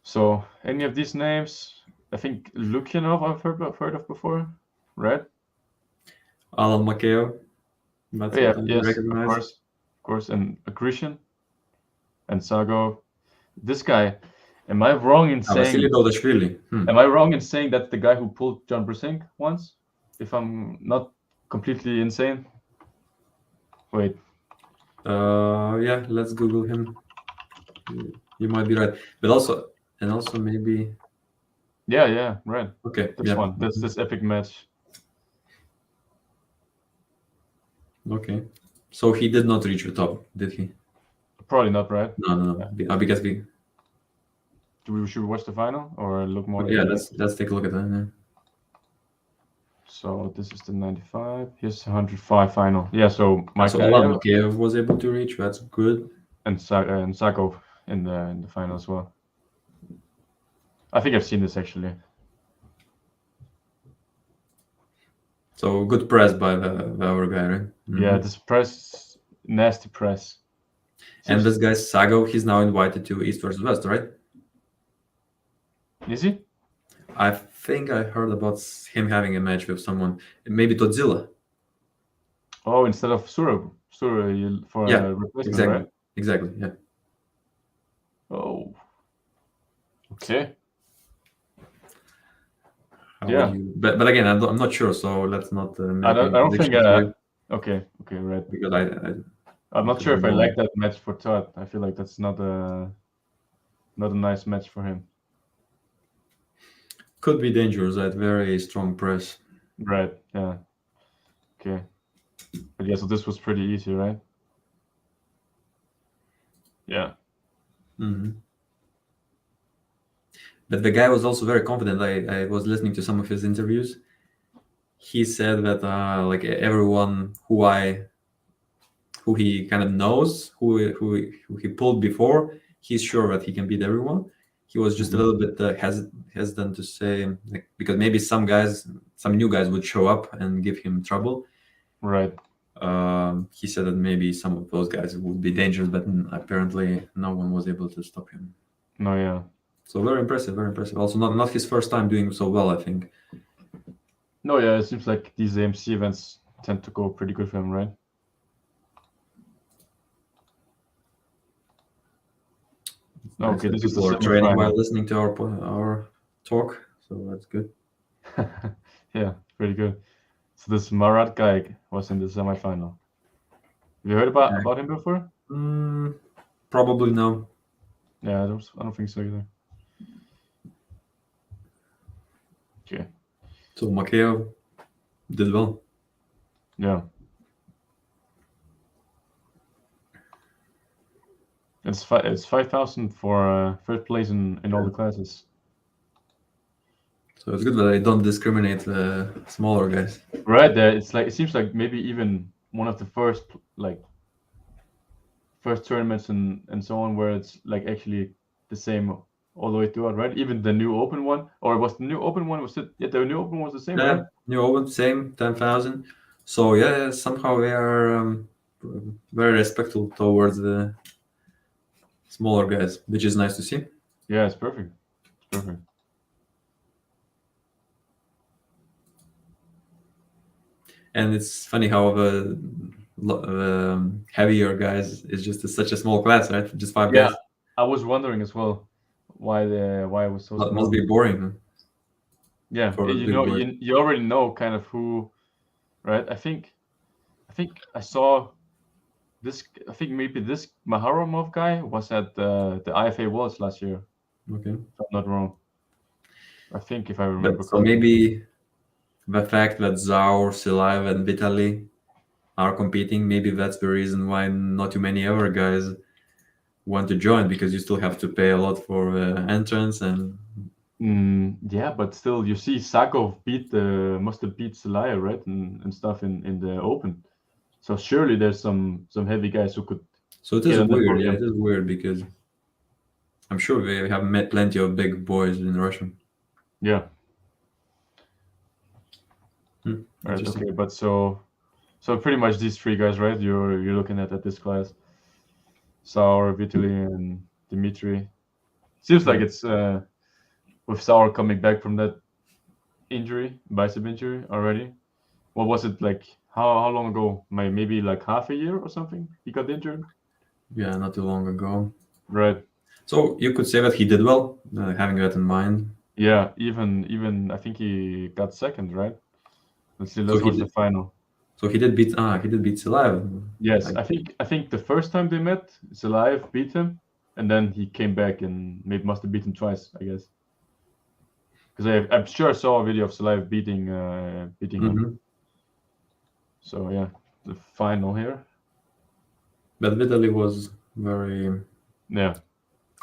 So any of these names, I think Lukyanov I've heard of before, right? Alan Makeo. Yes, of course, and Grishyn and Sago. This guy, am I wrong in saying? Am I wrong in saying that's the guy who pulled John Brusink once? If I'm not completely insane. Wait. Yeah, let's Google him. You might be right, but also maybe. Yeah, right. Okay. This one. That's this epic match. Okay, so he did not reach the top, did he? Probably not, right? No. Yeah. Because should we watch the final or look more? Yeah, let's take a look at that. Yeah. So this is the 95. Here's 105 final. Yeah, so So Alan Makeyev was able to reach. That's good. And Sakov in the final as well. I think I've seen this actually. So good press by the other guy, right? Yeah, this press, nasty press. And this guy Sago, he's now invited to East versus West, right? Is he? I think I heard about him having a match with someone, maybe Todzilla. Oh, instead of Zurab for a replacement, exactly, right? Exactly, yeah. Oh, okay. Yeah, but again, I'm not sure, so let's not. I don't think. Okay, right. Because I'm not sure if I like that match for Todd. I feel like that's not a nice match for him. Could be dangerous. That very strong press. Right. Yeah. Okay. But yeah, so this was pretty easy, right? Yeah. Mm-hmm. But the guy was also very confident. I was listening to some of his interviews. He said that like everyone who he kind of knows, who he pulled before, he's sure that he can beat everyone. He was just a little bit hesitant to say, like, because maybe some new guys would show up and give him trouble. Right. He said that maybe some of those guys would be dangerous, but apparently no one was able to stop him. No, yeah. So very impressive, very impressive. Also, not his first time doing so well, I think. No, yeah, it seems like these AMC events tend to go pretty good for him, right? Okay, this is the training while listening to our talk, so that's good. Yeah, pretty good. So this Marat guy was in the semifinal. Have you heard about him before? Probably no. Yeah, I don't think so either. Okay. So Makeyev did well. Yeah. It's 5,000 for first place in all the classes. So it's good that I don't discriminate smaller guys. Right there, it seems like maybe even one of the first tournaments and so on where it's like actually the same all the way throughout, right? Even the new open one, or was the new open one the new open one was the same, right? New open, same 10,000. So yeah, somehow we are very respectful towards the smaller guys, which is nice to see. Yeah, it's perfect. It's perfect. And it's funny how the heavier guys is just such a small class, right? Just 5 guys. Yeah, I was wondering as well why it was so small. It must be boring. Yeah, you already know kind of who, right? I think I saw this. I think maybe this Maharamov guy was at the IFA Worlds last year. Okay, if I'm not wrong. I think if I remember correctly. So maybe the fact that Zaur, Silaev, and Vitaly are competing, maybe that's the reason why not too many other guys want to join, because you still have to pay a lot for entrance and. Yeah, but still, you see Sakov must have beat Silaev, right, and stuff in the open. So surely there's some heavy guys who could. So it is weird. Yeah, it is weird because I'm sure we have met plenty of big boys in Russia. Yeah. Right. Okay, but so pretty much these 3 guys, right? You're looking at this class. Saur, Vitaly, and Dmitry. Seems like it's with Saur coming back from that bicep injury already. What was it like? How long ago? Maybe like half a year or something? He got injured. Yeah, not too long ago. Right. So you could say that he did well, having that in mind. Yeah, even I think he got second, right? Let's watch the final. So he did beat Silaev. Yes, I think the first time they met, Silaev beat him, and then he came back and must have beaten twice, I guess. Because I'm sure I saw a video of Silaev beating him. So yeah, the final here. But Vitaly was very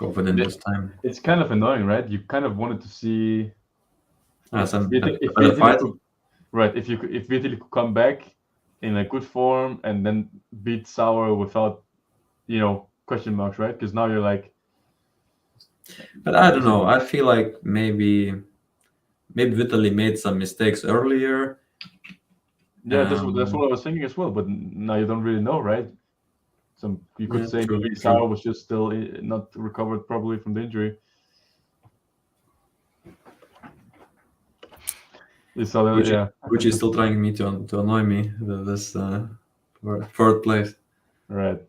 confident this time. It's kind of annoying, right? You kind of wanted to see if Some if better Vitaly fight. could, right? If Vitaly could come back in a good form and then beat Sauer without, question marks, right? Because now you're like, But I don't know. I feel like maybe Vitaly made some mistakes earlier. yeah, that's what I was thinking as well. But now you don't really know, right? You could say maybe Sauer was just still not recovered probably from the injury. Which is still trying me to annoy me. This third place. Right.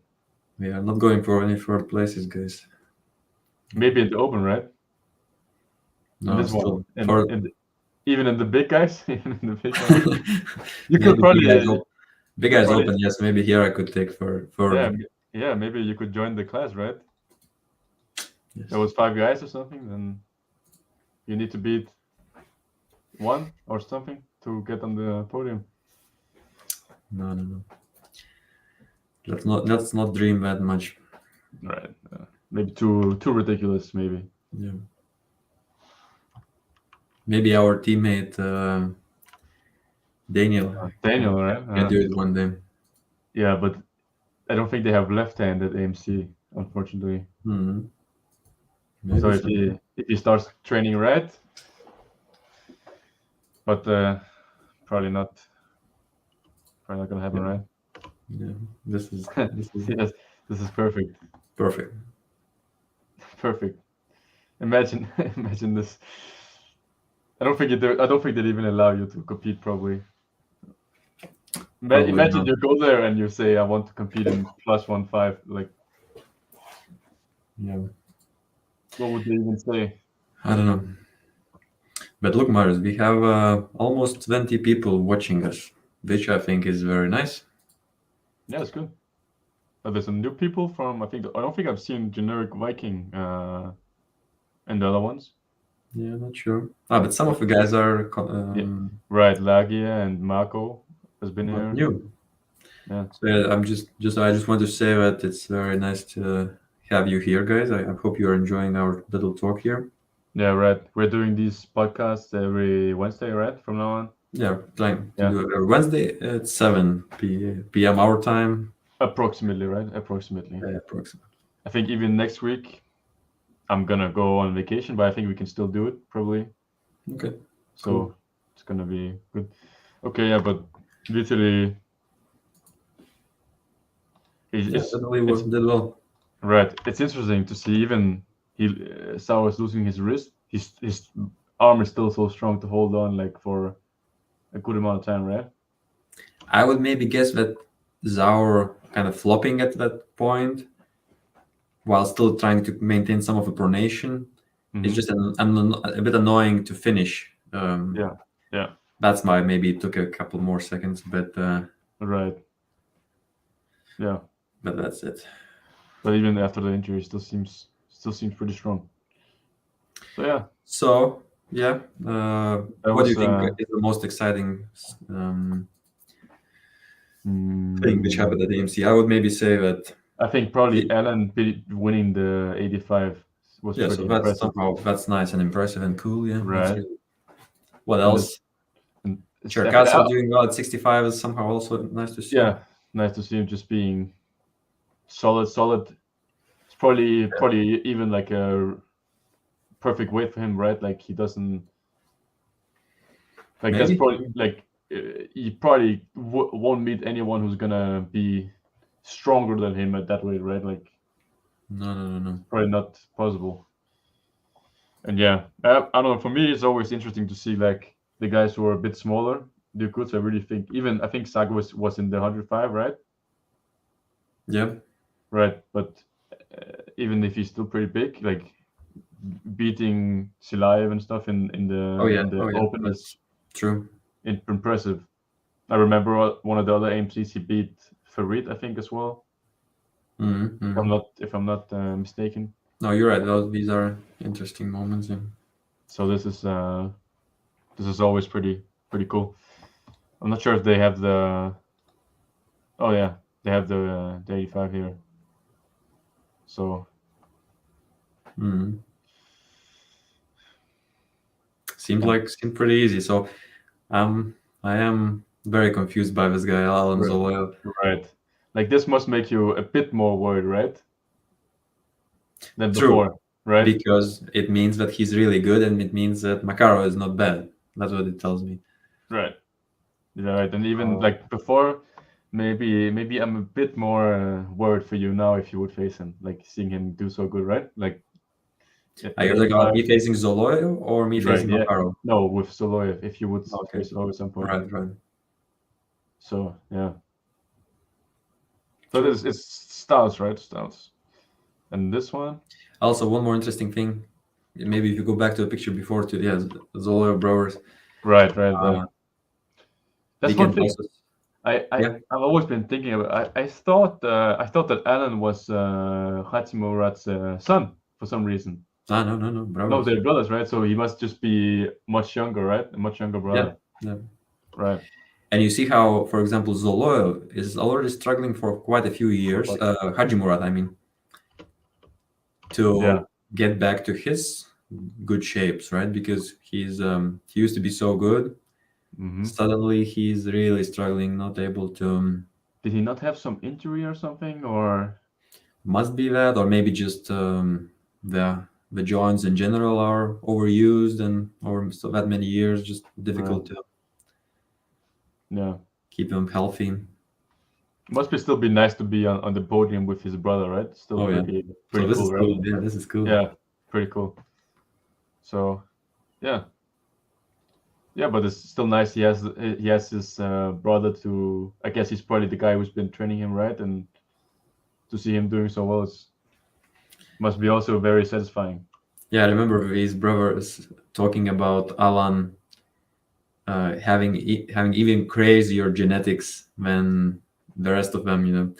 We are not going for any third places, guys. Maybe in the open, right? No, this still one. Even in the big guys, even in the big ones. You could probably big guys open. Yes, maybe here I could take for. Yeah. Maybe you could join the class, right? Yes. There was 5 guys or something. Then you need to beat 1 or something to get on the podium. No. Let's not dream that much. Right. Maybe too ridiculous. Maybe. Yeah. Maybe our teammate Daniel, right? Can do it one day. Yeah, but I don't think they have left hand at AMC, unfortunately. So if he starts training right, but probably not gonna happen, right? Yeah, this is yes, this is perfect. Perfect. Imagine this. I don't think they'd even allow you to compete. Probably imagine not. You go there and you say, "I want to compete in +1.5." Like, yeah. What would they even say? I don't know. But look, Marius, we have almost 20 people watching us, which I think is very nice. Yeah, it's good. There's some new people from. I don't think I've seen Generic Viking and the other ones. Yeah, not sure. But some of the guys are right. Lagia and Marco has been here. New. Yeah. So yeah, I just want to say that it's very nice to have you here, guys. I hope you're enjoying our little talk here. Yeah, right. We're doing these podcasts every Wednesday, right? From now on. Yeah, trying to do it every Wednesday at 7 p.m. our time. Approximately, right? Approximately. Yeah, approximately. I think even next week, I'm gonna go on vacation, but I think we can still do it probably. Okay. So cool. It's gonna be good. Okay, yeah, but literally, did well. Right. It's interesting to see. Even Sauer is losing his wrist. His arm is still so strong to hold on like for a good amount of time, right? I would maybe guess that Sauer kind of flopping at that point while still trying to maintain some of the pronation. It's just a bit annoying to finish. Yeah. That's why maybe it took a couple more seconds, but right. Yeah. But that's it. But even after the injury, still seems pretty strong. So yeah. So yeah, what do you think is the most exciting thing which happened at AMC? I would maybe say that I think probably Alan winning the 85 was pretty impressive. That's nice and impressive and cool. Yeah. Right. Really... What else? Cherkassov doing well at 65 is somehow also nice to see. Yeah, nice to see him just being solid. It's probably even like a perfect weight for him, right? Like he doesn't like. Maybe. That's probably like he probably won't meet anyone who's gonna be stronger than him at that weight, right? Like no, probably not possible. And yeah, I don't know. For me, it's always interesting to see like the guys who are a bit smaller do good. So I really think I think Saga was in the 105, right? Yeah. Right, but even if he's still pretty big, like beating Silaev and stuff in the open is true. Impressive. I remember one of the other AMCs he beat Farid, I think, as well. If I'm not mistaken. No, you're right. These are interesting moments. Yeah. So this is always pretty cool. I'm not sure if they have the. Oh yeah, they have the 85 here. So Mm. Seemed pretty easy. So I am very confused by this guy, Alan Right. Zoloev. Right. Like this must make you a bit more worried, right? Than True, before, right? because it means that he's really good, and it means that Makarov is not bad. That's what it tells me. Right. Yeah, right. And even Uh, like before, maybe I'm a bit more worried for you now if you would face him, like seeing him do so good, right? Like Are you every talking about time, me facing Zoloev or me right? facing Yeah. Makarov? No, with Soloyev, if you would Okay, face Soloyev at some point. right. So yeah. So True. it's styles, right? Styles. And this one, Also, one more interesting thing. Maybe if you go back to the picture before, to Zoloev brothers, right. uh, we That's one can thing. also I've always been thinking about. I thought that Alan was Hachimurat's son for some reason. no, No, brothers. they're brothers, right? So he must just be much younger, right? A much younger brother, Yeah. right? And you see how, for example, Zoloev is already struggling for quite a few years. Hajimurat, I mean, Yeah. to get back to his good shapes, right? Because he used to be so good. Hmm. Suddenly, he's really struggling, not able to. Did he not have some injury or something, or Must be that, or maybe just the joints in general are overused and over so that many years, just difficult right? to Yeah. keep him healthy. Must be still be nice to be on the podium with his brother, right? Still Oh yeah. So pretty this cool, is right? cool. Yeah, this is cool. Yeah, pretty cool. So yeah, but it's still nice. He has his brother to. I guess he's probably the guy who's been training him, right? And to see him doing so well must be also very satisfying. Yeah, I remember his brothers talking about Alan having even crazier genetics than the rest of them,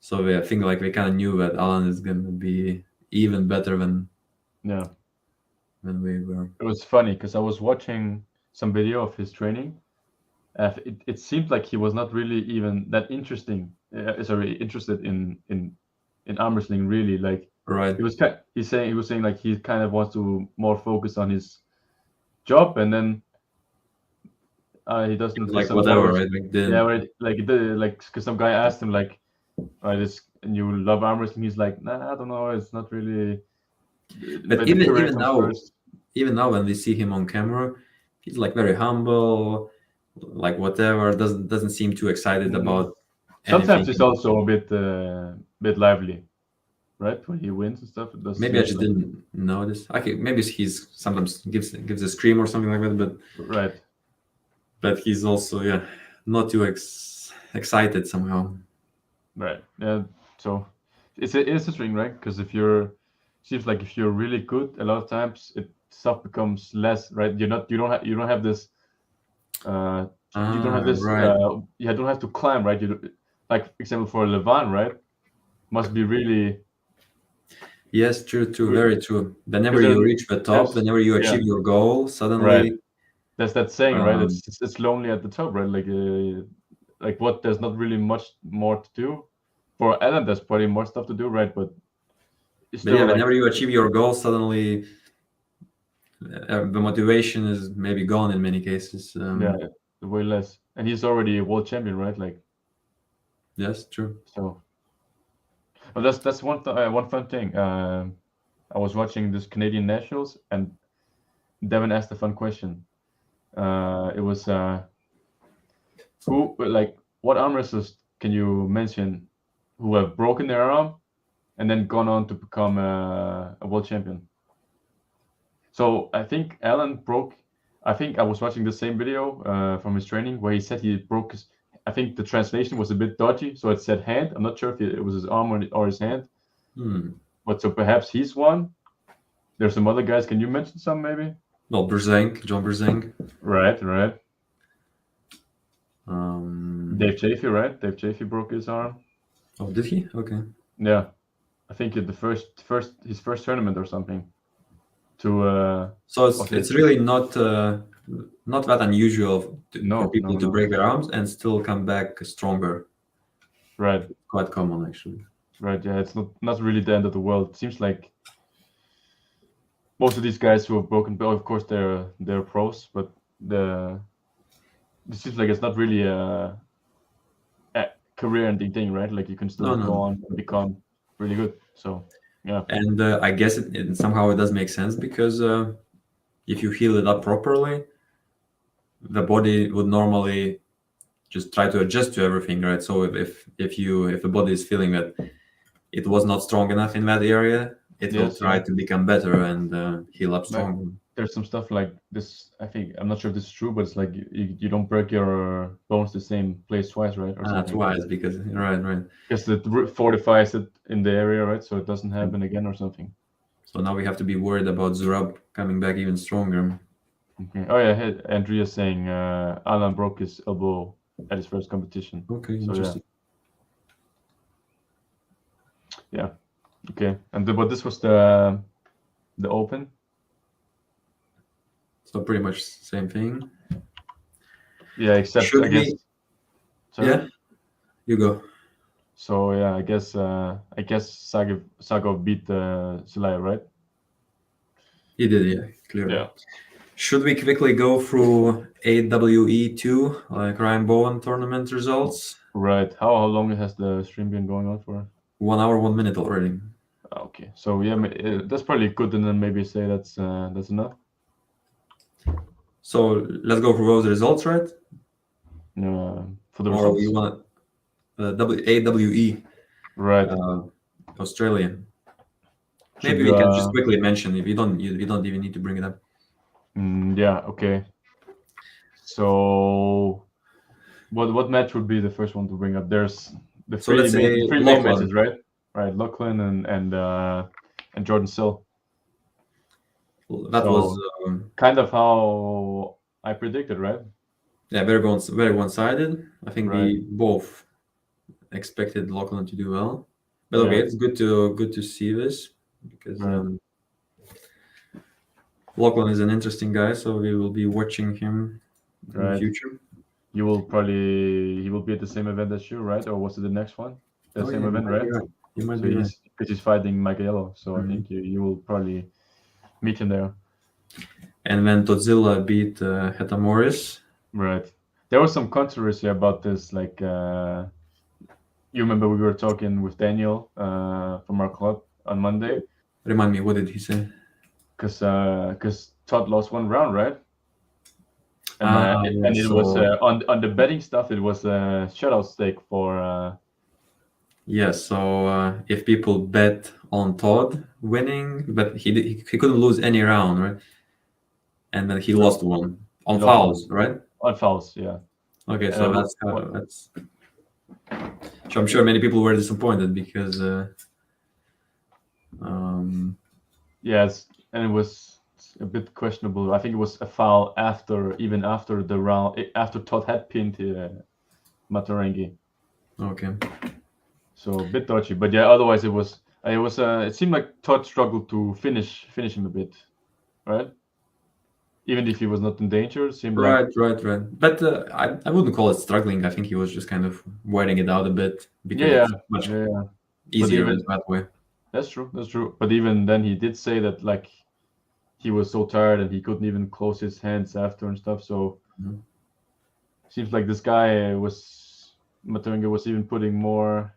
So I think like they kind of knew that Alan is gonna be even better Yeah, than we were. it was funny because I was watching some video of his training. It seemed like he was not really even that interested in arm wrestling. Really, like Right. he was saying like he kind of wants to more focus on his job, and then he It was doesn't. like Some guy whatever, was right? Like yeah, didn't right, like because some guy asked him like, this and you love arm wrestling? He's like, nah, I don't know, it's not really. but But the career even comes now first. when we see him on camera, he's like very humble, like whatever, doesn't seem too excited Mhm. about Sometimes anything. it's also a bit lively, right? When he wins and stuff, it does Maybe I seem just like didn't notice. Okay, maybe he's sometimes gives a scream or something like that, right. but he's also not too excited somehow. Right. Yeah. So it's interesting, right? Because seems like if you're really good, a lot of times stuff becomes less, right? You don't have this you don't have this Right. you don't have to climb, right? Like example for Levan, right? Must be really Yes, true, very true. Whenever because you then reach the top, there's whenever you yeah, achieve your goal, right. suddenly, There's that saying, right? um, It's lonely at the top, right? Like what? There's not really much more to do. For Alan, there's probably more stuff to do, right? But it's but yeah, still like whenever you achieve your goal, suddenly the motivation is maybe gone in many cases. yeah, way less. And he's already a world champion, right? Like Yes, true. so. But that's one fun thing. I was watching this Canadian Nationals, and Devin asked a fun question. It was what arm wrestlers can you mention who have broken their arm and then gone on to become a world champion? So I think Alan broke. I think I was watching the same video from his training where he said he broke his. I think the translation was a bit dodgy, so it said hand. I'm not sure if it was his arm or his hand. But so perhaps he's one. There's some other guys. Can you mention some maybe? Well, John Brzenk. Right. Um, Dave Chafee, right? Dave Chafee broke his arm. oh, did he? Okay. Yeah, I think at his first tournament or something. To So it's really not that unusual for no. people to break their arms and still come back stronger. Right. Quite common, actually. Right. Yeah, it's not really the end of the world. It seems like most of these guys who have broken belt, of course, they're pros, but it seems like it's not really a career-ending thing, right? Like you can still go on and become really good. So yeah. And I guess it somehow it does make sense because if you heal it up properly, the body would normally just try to adjust to everything, right? So if the body is feeling that it was not strong enough in that area, it will try to become better and heal up strong. There's some stuff like this. I think I'm not sure if this is true, but it's like you don't break your bones the same place twice, right? Or something. Twice because right. Because it fortifies it in the area, right? So it doesn't happen again or something. So now we have to be worried about Zurab coming back even stronger. Okay. Oh yeah, Andrea's saying Alan broke his elbow at his first competition. Okay, so, interesting. Yeah. Okay. And but this was the Open. So pretty much same thing. Yeah, except I guess. Yeah, you go. So yeah, I guess Sagov beat Zelaya, right? He did, yeah, clearly. Yeah. Should we quickly go through AWE2, like Ryan Bowen tournament results? Right. How long has the stream been going on for? 1 hour, 1 minute already. Okay. So yeah, that's probably good, and then maybe say that's enough. So let's go through those results, right? For the results. Or you want AWE, right? Australian. Maybe we can just quickly mention if you don't even need to bring it up. Yeah. Okay. So, what match would be the first one to bring up? There's the three main matches, right? Right, Lachlan and Jordan Sill. That was kind of how I predicted, right? Yeah, very one-sided. I think we both expected Lachlan to do well, but okay, it's good to see this because Lachlan is an interesting guy, so we will be watching him in the future. He will be at the same event as you, right? Or was it the next one? The same event, right? He might be right. Because he's fighting Michaelo, so I think you will probably meet him there. And then Todzilla beat Heta Morris. Right. There was some controversy about this. Like, you remember we were talking with Daniel from our club on Monday. Remind me, what did he say? Because Todd lost one round, right? And it was on the betting stuff. It was a shutout stake for. Yes. So if people bet on Todd winning, but he couldn't lose any round, right? And then he lost one on fouls, right? On fouls, yeah. Okay, so that's. So I'm sure many people were disappointed because. Yes, and it was a bit questionable. I think it was a foul even after the round, after Todd had pinned Matarangi. Okay. So a bit dodgy, but yeah. Otherwise, it seemed like Todd struggled to finish him a bit, right? Even if he was not in danger, it seemed right. But I wouldn't call it struggling. I think he was just kind of waiting it out a bit because it's much easier that way. That's true. But even then, he did say that like he was so tired and he couldn't even close his hands after and stuff. So seems like this guy Matarangi was even putting more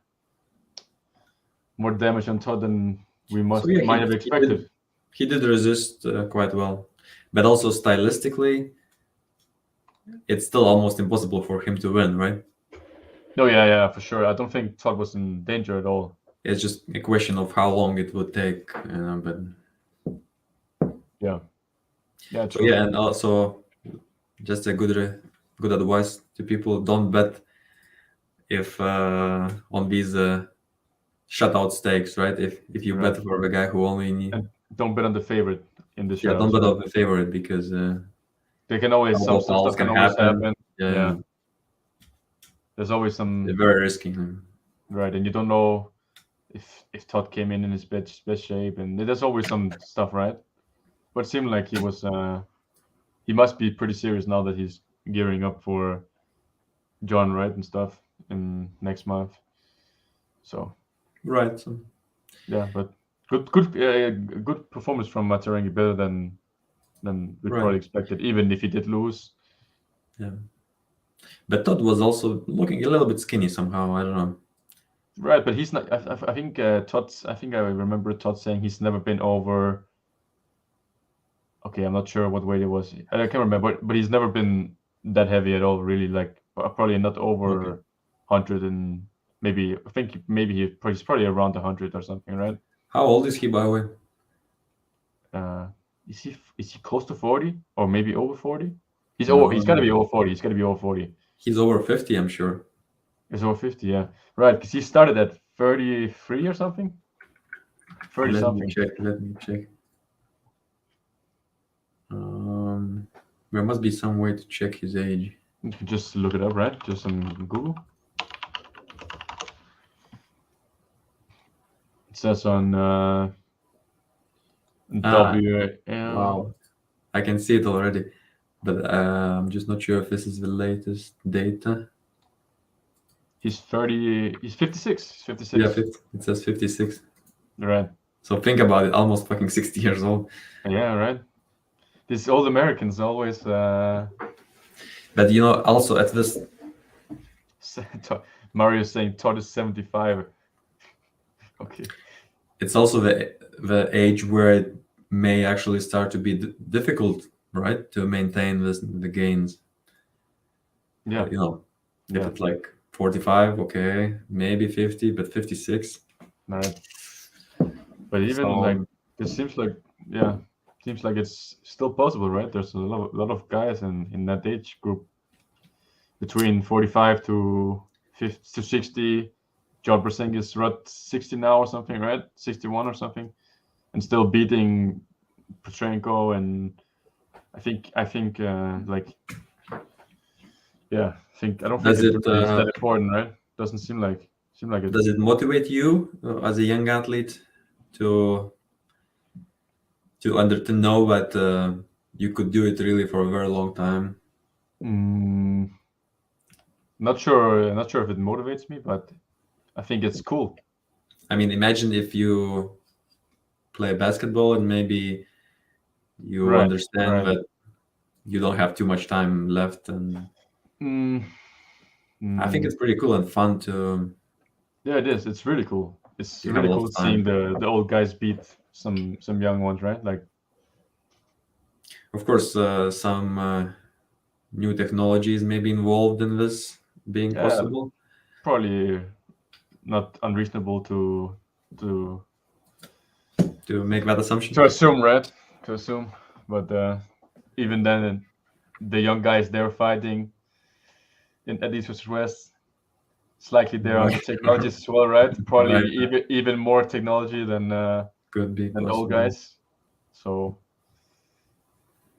damage on Todd than we might have expected. He did resist quite well, but also stylistically, it's still almost impossible for him to win, right? No, yeah, for sure. I don't think Todd was in danger at all. It's just a question of how long it would take, but yeah. So yeah, and also just a good advice to people: don't bet if on these shutout stakes, right? If you bet for the guy who only needs, don't bet on the favorite in the shutout. Yeah, don't bet on the favorite because they can always some stuff can always happen. Yeah. There's always some. They're very risky. Right, and you don't know if Todd came in his best shape, and there's always some stuff, right? But it seemed like he was. He must be pretty serious now that he's gearing up for John, right, and stuff in next month. So. Right. Yeah, but Good performance from Materangi, better than we Right. probably expected, even if he did lose. Yeah. But Todd was also looking a little bit skinny somehow. I don't know. Right, but he's not. I think Todd's. I think I remember Todd saying he's never been over. Okay, I'm not sure what weight it was. I can't remember, but he's never been that heavy at all. Really, like probably not over 100 and maybe. I think maybe he's probably around 100 or something, right? How old is he, by the way? Is he close to 40 or maybe over 40? He's No, over. He's got to be over 40. He's got to be over 40. He's over 50, I'm sure. He's over 50, yeah. Right, because he started at 33 or something. 30 something. Let me check. There must be some way to check his age. You can just look it up, right? Just on Google. It says on WAWE. Wow, I can see it already, but I'm just not sure if this is the latest data. He's 30. He's 56. He's 56. Yeah, it says 56. Right. So think about it, almost fucking 60 years old. Yeah, right. These old Americans always. But also at this. Mario's saying Todd is 75. Okay. It's also the age where it may actually start to be difficult, right, to maintain the gains. Yeah. If it's like 45, okay, maybe 50, but 56. Right. But even like it seems like it's still possible, right? There's a lot of guys in that age group between 45 to 50 to 60. John Brasing is at 60 now or something, right? 61 or something, and still beating Petrenko, and I think I don't think it's really that important, right? Doesn't seem like it. Does it motivate you as a young athlete to know that you could do it really for a very long time? Not sure if it motivates me, but I think it's cool. I mean, imagine if you play basketball and maybe you understand that you don't have too much time left, and I think it's pretty cool and fun to. Yeah, it is. It's really cool. It's really cool seeing the old guys beat some young ones, right? Like, of course, some new technologies may be involved in this being possible. Probably not unreasonable to make that assumption. To assume, right? To assume, but even then, the young guys they're fighting at East vs West. Slightly there on the technologies as well, right? Probably even more technology than could be than old guys. So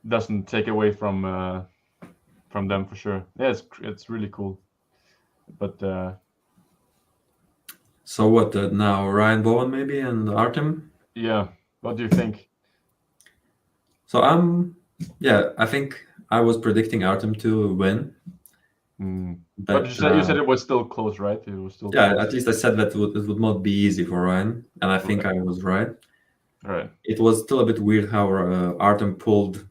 doesn't take away from them for sure. Yeah, it's really cool. But so what now? Ryan Bowen maybe and Artem? Yeah. What do you think? So I think I was predicting Artem to win. But you said it was still close, right? It was still close. Close. At least I said that it would not be easy for Ryan, and I think I was right. Right. It was still a bit weird how Artem pulled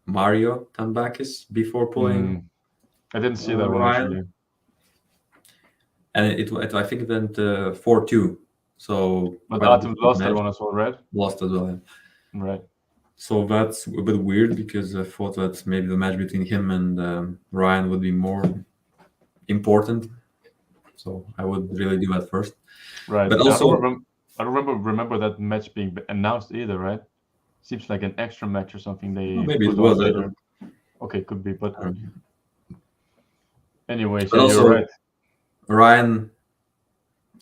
Mario Tambakis before pulling. I didn't see that one actually. And I think it went 4-2. So. But Artem lost that one as well, right? Lost as well. Right. So that's a bit weird because I thought that maybe the match between him and Ryan would be more important. So I would really do that first. Right. But also, I don't remember that match being announced either, right? Seems like an extra match or something. Maybe it was later. Okay, could be, but anyway, but also, you're right. Ryan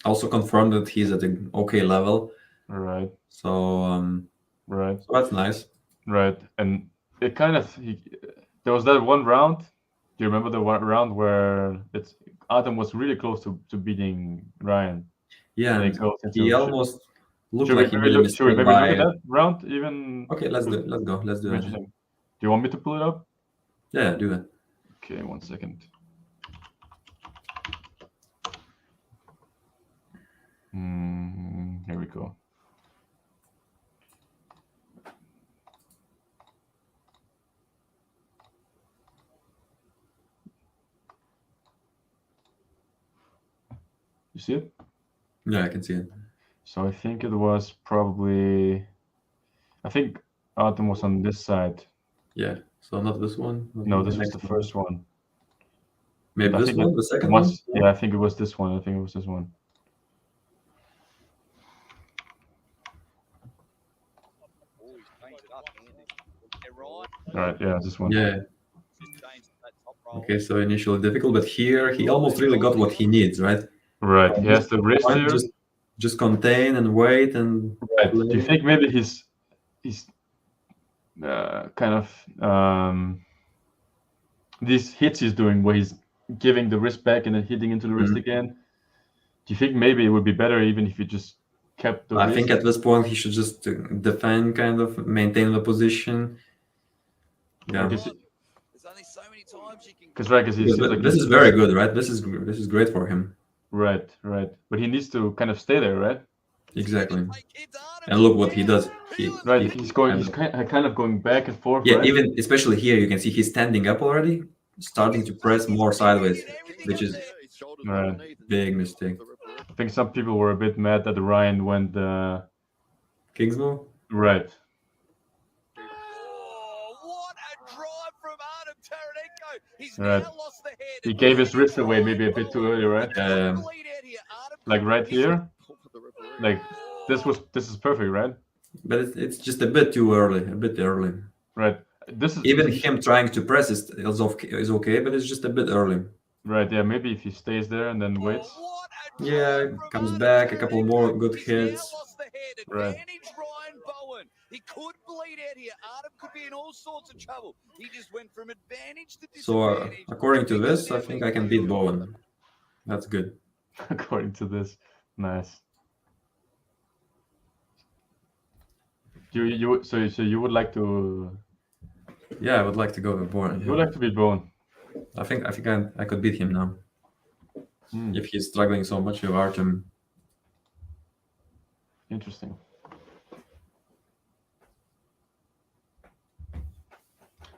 also confirmed that he's at an okay level. Right. So right. So that's nice. Right, and it kind of there was that one round. Do you remember the one round where Adam was really close to beating Ryan? Yeah, he almost looked like he made a mistake. Should we maybe look at that round even? Okay, let's go. Let's do it. Do you want me to pull it up? Yeah, do that. Okay, 1 second. Here we go. You see it? Yeah, I can see it. So I think it was probably. I think Artem was on this side. Yeah. So not this one. No, this was the first one. Maybe I this think one, the second one? Yeah, I think it was this one. I think it was this one. All right, yeah, this one. Yeah. Okay, so initially difficult, but here he almost really got what he needs, right? Right, he has the wrist here. Just contain and wait and right. play. Do you think maybe he's kind of these hits he's doing where he's giving the wrist back and then hitting into the wrist again? Do you think maybe it would be better even if he just kept the wrist? I think at this point he should just defend, kind of maintain the position. Yeah. Because right, because he seems like this is very good, right? This is great for him. Right. But he needs to kind of stay there, right? Exactly. And look what he does. He's kind of going back and forth. Yeah, right? even especially here, you can see he's standing up already, starting to press more sideways, which is big mistake. I think some people were a bit mad that Ryan went King's move. Right. Right. He gave his wrist away maybe a bit too early, right? Like right here. Like this is perfect, right? But it's just a bit too early, a bit early. Right. This is even him trying to press is okay, but it's just a bit early. Right. Yeah. Maybe if he stays there and then waits. Yeah, comes back, a couple more good hits. Right. He could bleed out here. Artem could be in all sorts of trouble. He just went from advantage to disadvantage. So according to this, I think I can beat Bowen. That's good. According to this, nice. So you would like to? Yeah, I would like to go with Bowen. You would like to beat Bowen? I think I could beat him now. If he's struggling so much with Artem. Interesting.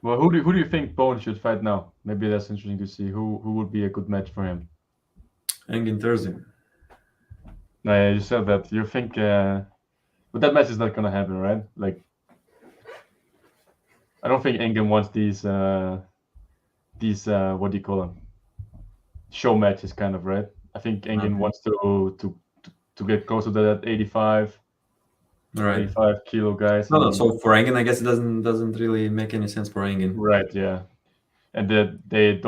Well, who do you think Bowen should fight now? Maybe that's interesting to see. Who would be a good match for him? Engin Terzi. No, yeah, you said that. You think, but that match is not gonna happen, right? Like, I don't think Engin wants these what do you call them? Show matches, kind of, right? I think Engin wants to get closer to that 85. Right. 85 kilo guys. No. So for Engin, I guess it doesn't really make any sense for Engin. Right. Yeah. And they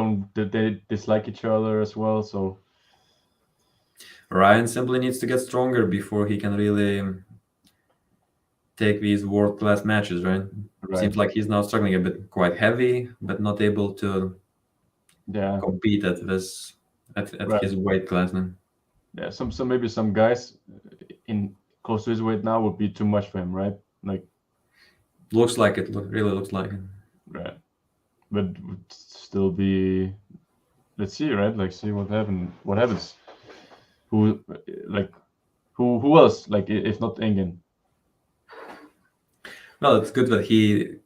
dislike each other as well. So Ryan simply needs to get stronger before he can really take these world-class matches, right? Seems like he's now struggling a bit, quite heavy, but not able to compete at his weight class now. Yeah. So maybe some guys in close to his weight now would be too much for him, right? Like, looks like it. Really looks like it. Right, but would still be. Let's see, right? Like, see what happens. Who else? Like, if not Engin. Well, it's good that he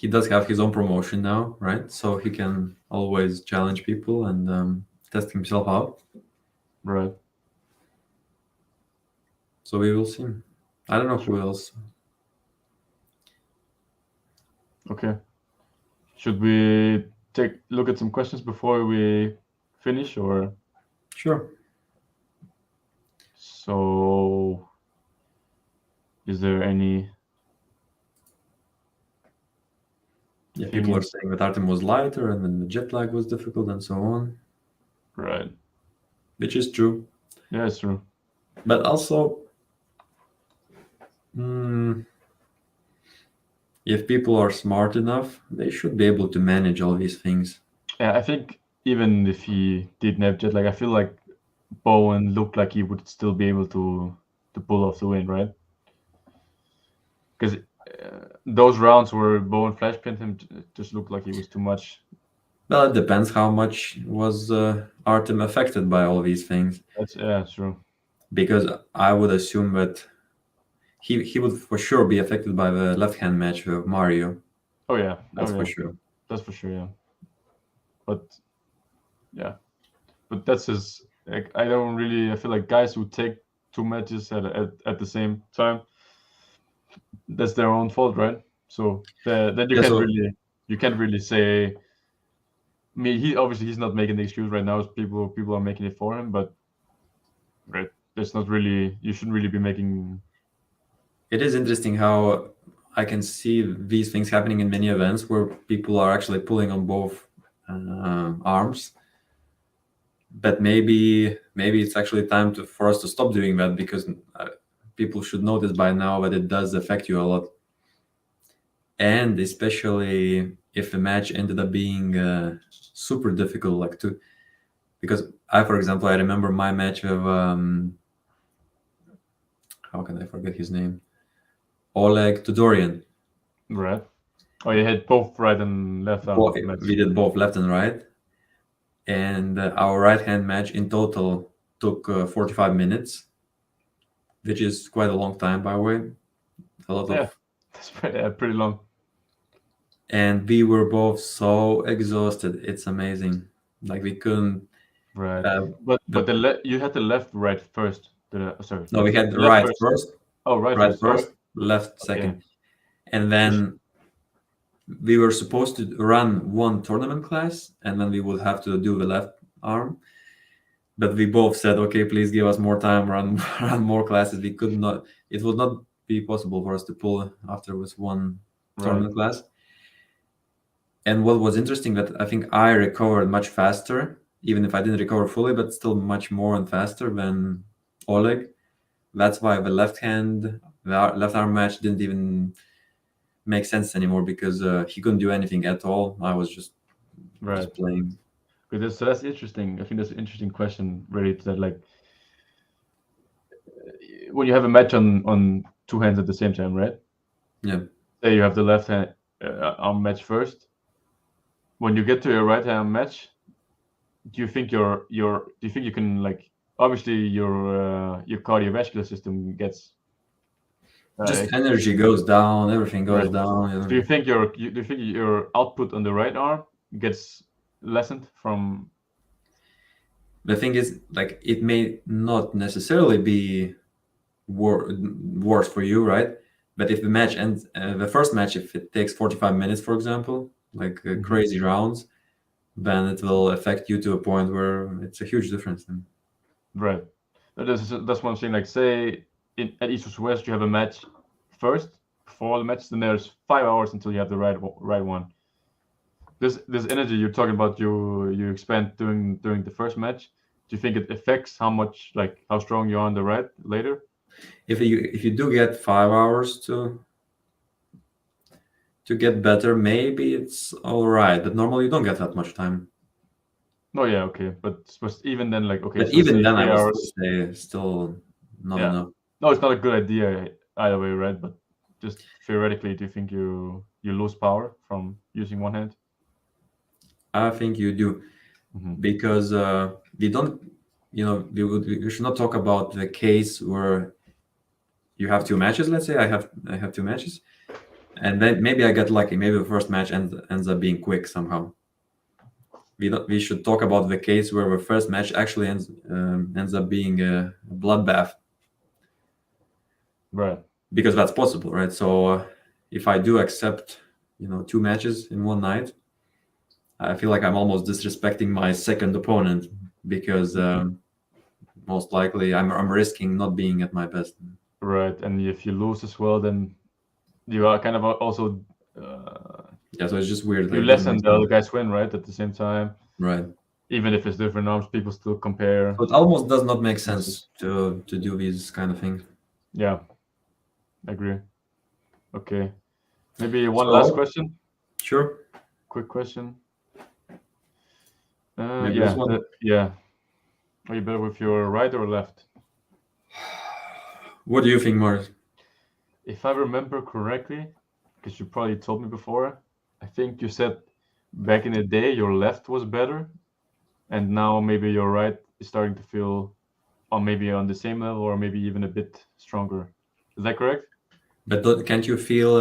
does have his own promotion now, right? So he can always challenge people and test himself out. Right. So we will see. I don't know who else. Okay. Should we look at some questions before we finish, or? Sure. So, is there any? Yeah, people are saying that Artem was lighter and then the jet lag was difficult and so on. Right. Which is true. Yeah, it's true. But also, if people are smart enough, they should be able to manage all these things. Yeah, I think even if he didn't have jet lag, I feel like Bowen looked like he would still be able to pull off the win, right? Because those rounds where Bowen flash pinned him just looked like he was too much. Well, it depends how much was Artem affected by all these things. That's true. Because I would assume that he would for sure be affected by the left-hand match with Mario. Oh yeah, that's for sure. That's for sure, yeah. But that's his like, I don't really. I feel like guys who take 2 matches at the same time, that's their own fault, right? So then you Yeah, can't so- really say. I mean, he's not making the excuse right now. People are making it for him, but right, that's not really. You shouldn't really be making. It is interesting how I can see these things happening in many events where people are actually pulling on both arms. But maybe it's actually time for us to stop doing that, because people should notice by now that it does affect you a lot. And especially if the match ended up being super difficult, like because for example, I remember my match with how can I forget his name? Oleg Tudorian. Right. Oh, you had both right and left arm match. We did both left and right, and our right hand match in total took 45 minutes, which is quite a long time, by the way. A lot Yeah, of, that's pretty long. and we were both so exhausted. It's amazing. Like we couldn't. Right. But You had the left right first. Sorry. no, we had the left right first, Oh, right right first. Sorry. first, left Okay. second, and then we were supposed to run one tournament class, and then we would have to do the left arm. But we both said, okay, please give us more time, run more classes. We could not. It would not be possible for us to pull afterwards one tournament class. And what was interesting, that I think I recovered much faster, even if I didn't recover fully, but still much more and faster than Oleg. That's why the left arm match didn't even make sense anymore, because he couldn't do anything at all. I was just playing. Good. So that's interesting. I think that's an interesting question, really. That like when you have a match on 2 hands at the same time, right? Yeah. Say you have the left hand arm match first. When you get to your right hand match, do you think do you think you can, like, obviously your cardiovascular system gets just energy goes down, everything goes down. Do you think your output on the right arm gets lessened from? The thing is, like, it may not necessarily be worse for you, right? But if the match ends, the first match, if it takes 45 minutes, for example, like crazy rounds, then it will affect you to a point where it's a huge difference. Right. That's what I'm saying. Like, say at East or West, you have a match first before the match, then there's 5 hours until you have the right one. This energy you're talking about, you expend during the first match. Do you think it affects how strong you are on the right later? If you do get 5 hours to get better, maybe it's all right. But normally you don't get that much time. Oh yeah, okay. But even then, like, okay. But even then, I would say still not enough. No, it's not a good idea either way, right? But just theoretically, do you think you lose power from using one hand? I think you do, because we don't. We should not talk about the case where you have 2 matches. Let's say I have 2 matches, and then maybe I get lucky. Maybe the first match ends up being quick somehow. We should talk about the case where the first match actually ends up being a bloodbath. Right. Because that's possible, right? So if I do accept, 2 matches in one night, I feel like I'm almost disrespecting my second opponent, because most likely I'm risking not being at my best. Right, and if you lose as well, then you are kind of also. So it's just weird. You lessen the other guys win, right? At the same time, right? Even if it's different arms, people still compare. So it almost does not make sense to do these kind of things. Yeah, I agree. Okay, maybe one last question. Sure. Quick question. Yeah. Are you better with your right or left? What do you think, Morris? If I remember correctly, because you probably told me before, I think you said back in the day your left was better, and now maybe your right is starting to feel, or maybe on the same level, or maybe even a bit stronger. Is that correct? But can't you feel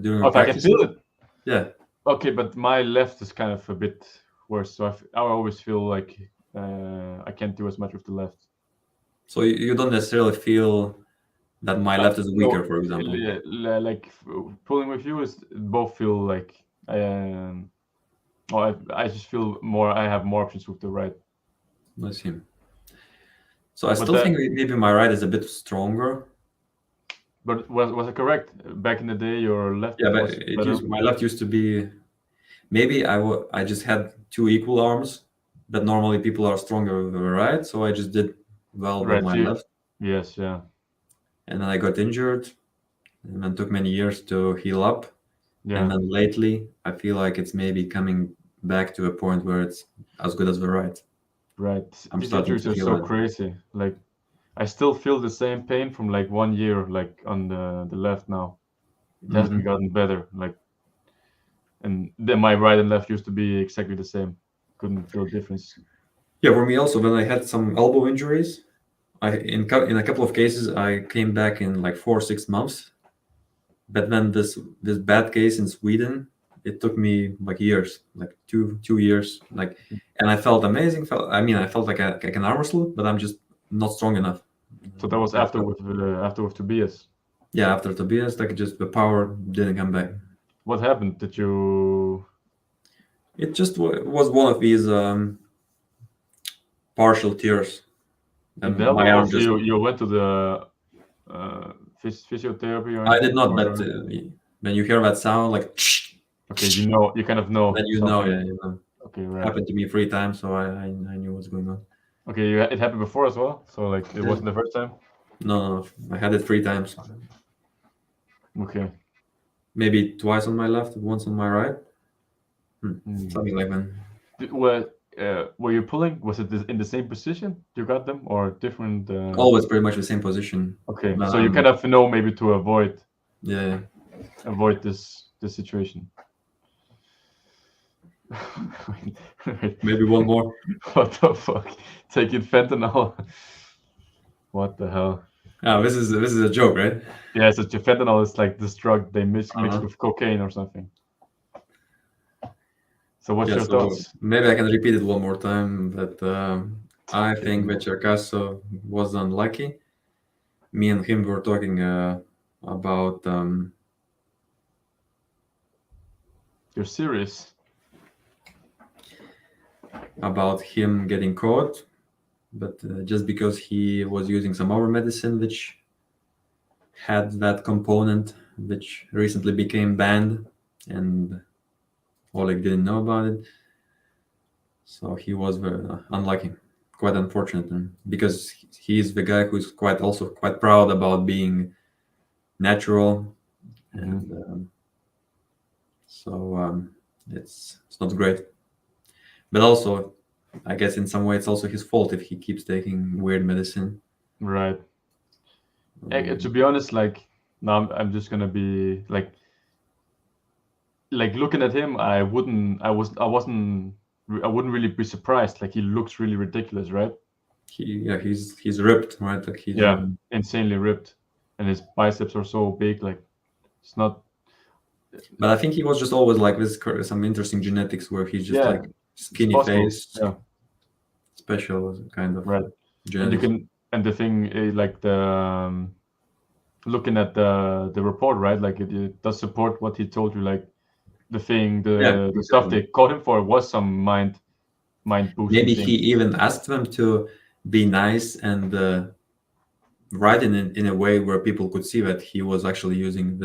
during if practice? I can feel it? Yeah. Okay, but my left is kind of a bit worse. So I always feel like I can't do as much with the left. So you don't necessarily feel that my left is weaker, for example. Like pulling with you is both feel like I just feel more. I have more options with the right. I see. So I still think maybe my right is a bit stronger. But was it correct back in the day? Your left. Yeah, but my left used to be. Maybe I just had two equal arms, but normally people are stronger with the right, so I just did well with my left. Yes, yeah. And then I got injured, and then took many years to heal up. Yeah. And then lately, I feel like it's maybe coming back to a point where it's as good as the right. Right. I'm These starting injuries to are feel so it. crazy. Like, I still feel the same pain from like 1 year, like on the left now. It hasn't gotten better. Like, and then my right and left used to be exactly the same. Couldn't feel a difference. Yeah, for me also, when I had some elbow injuries, in a couple of cases I came back in like 4 or 6 months. But then this bad case in Sweden, it took me like years, like two years, like, and I felt amazing. I felt like I can arm wrestle, but I'm just not strong enough. So that was after with Tobias. Yeah, after Tobias, like just the power didn't come back. What happened? Did you? It just was one of these partial tears. In the My arm just. you went to the physiotherapy or anything? I did not, but when you hear that sound, like. Okay, you kind of know. Then you something. know, yeah, you know. Okay, right. Happened to me 3 times, so I knew what's going on. Okay, it happened before as well, so like it wasn't the first time. No, I had it 3 times. Okay. Maybe twice on my left, once on my right. Something like that. Were you pulling? Was it in the same position you got them, or different? Always pretty much the same position. Okay, so you kind of know maybe to avoid. Yeah. Avoid this situation. Maybe one more. What the fuck? Taking fentanyl. What the hell? Oh, this is a joke, right? Yeah, so fentanyl is like this drug they mix with cocaine or something. So what's your thoughts? Maybe I can repeat it one more time, but I think that Cherkasso was unlucky. Me and him were talking about. You're serious? About him getting caught, but just because he was using some other medicine which had that component which recently became banned, and Oleg didn't know about it, so he was very unlucky, quite unfortunate, because he's the guy who's quite proud about being natural, and so it's not great. But also, I guess in some way it's also his fault if he keeps taking weird medicine. Right. To be honest, like now I'm just gonna be like looking at him. I wouldn't really be surprised. Like he looks really ridiculous, right? He's ripped, right? Like he's insanely ripped, and his biceps are so big. Like it's not. But I think he was just always like this. Some interesting genetics where he's just like skinny face, special kind of genetics. And the thing like the looking at the report, right? Like it does support what he told you. Like the thing, the stuff they caught him for was some mind boosting. Maybe he even asked them to be nice and write in a way where people could see that he was actually using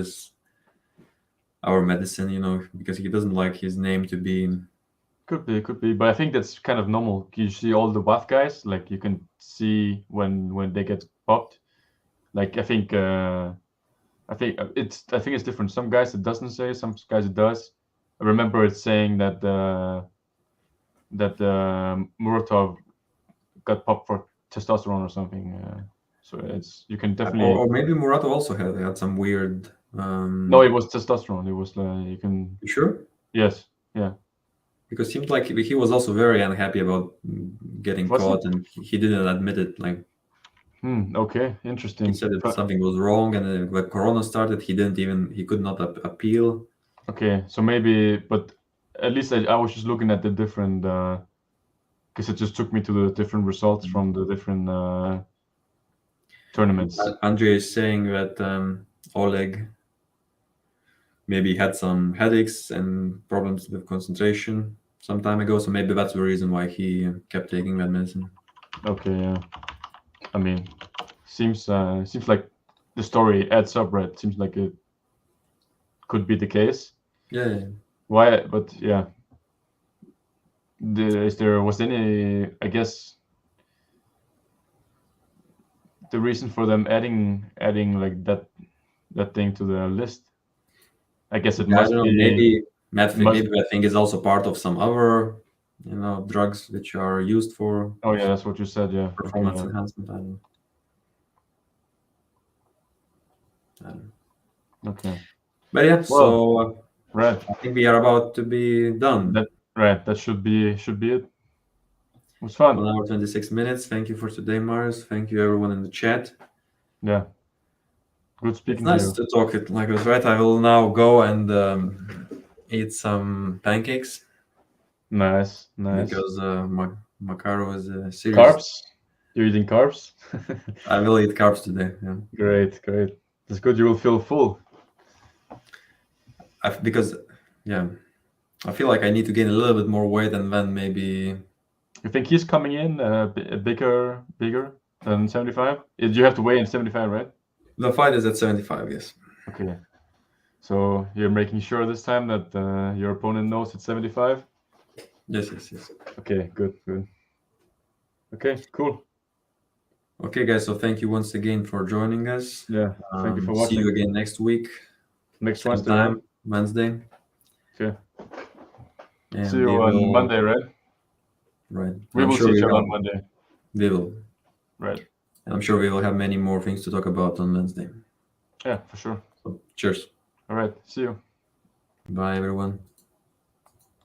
our medicine, because he doesn't like his name to be. Could be, but I think that's kind of normal. You see all the buff guys, like you can see when they get popped. Like I think it's different. Some guys it doesn't say, some guys it does. I remember it saying that Muratov got popped for testosterone or something. So you can definitely. Or maybe Muratov also had some weird. No, it was testosterone. It was you can. You sure? Yes. Yeah. Because it seemed like he was also very unhappy about getting caught, and he didn't admit it. Like. Okay, interesting. He said that something was wrong, and when Corona started, he could not appeal. Okay, so maybe, but at least I was just looking at the different because it just took me to the different results from the different tournaments. Andre is saying that Oleg maybe had some headaches and problems with concentration some time ago, so maybe that's the reason why he kept taking that medicine. Okay, yeah. I mean, seems like the story adds up, right? Seems like it could be the case. Yeah. Why? But yeah. Was any? I guess the reason for them adding like that thing to the list. I guess it Yeah, I must don't know, be maybe must- maybe I think is also part of some other, drugs which are used for Oh yeah, that's what you said. Yeah. performance Okay, enhancement. I don't know. okay. But yeah, Well, so right. I think we are about to be done. That should be it. It was fun. 1 hour 26 minutes. Thank you for today, Mars. Thank you everyone in the chat. Yeah. Good It's speaking nice to you. to talk it like this, right? I will now go and eat some pancakes Nice. because Makaro is serious. Carbs? You're eating carbs? I will eat carbs today. Yeah. Great. That's good. You will feel full. Because I feel like I need to gain a little bit more weight, and then maybe. You think he's coming in bigger than 75? You have to weigh in 75, right? The fight is at 75, yes. Okay. So you're making sure this time that your opponent knows it's 75? Yes. Okay, good. Okay, cool. Okay, guys. So thank you once again for joining us. Yeah, thank you for watching. See you again next week. Next Same Wednesday, time, right? Wednesday. Okay. And See you on Monday, right? Right. We will see each other on Monday. We will. Right. And I'm sure we will have many more things to talk about on Wednesday. Yeah, for sure. So, cheers. All right. See you. Bye, everyone.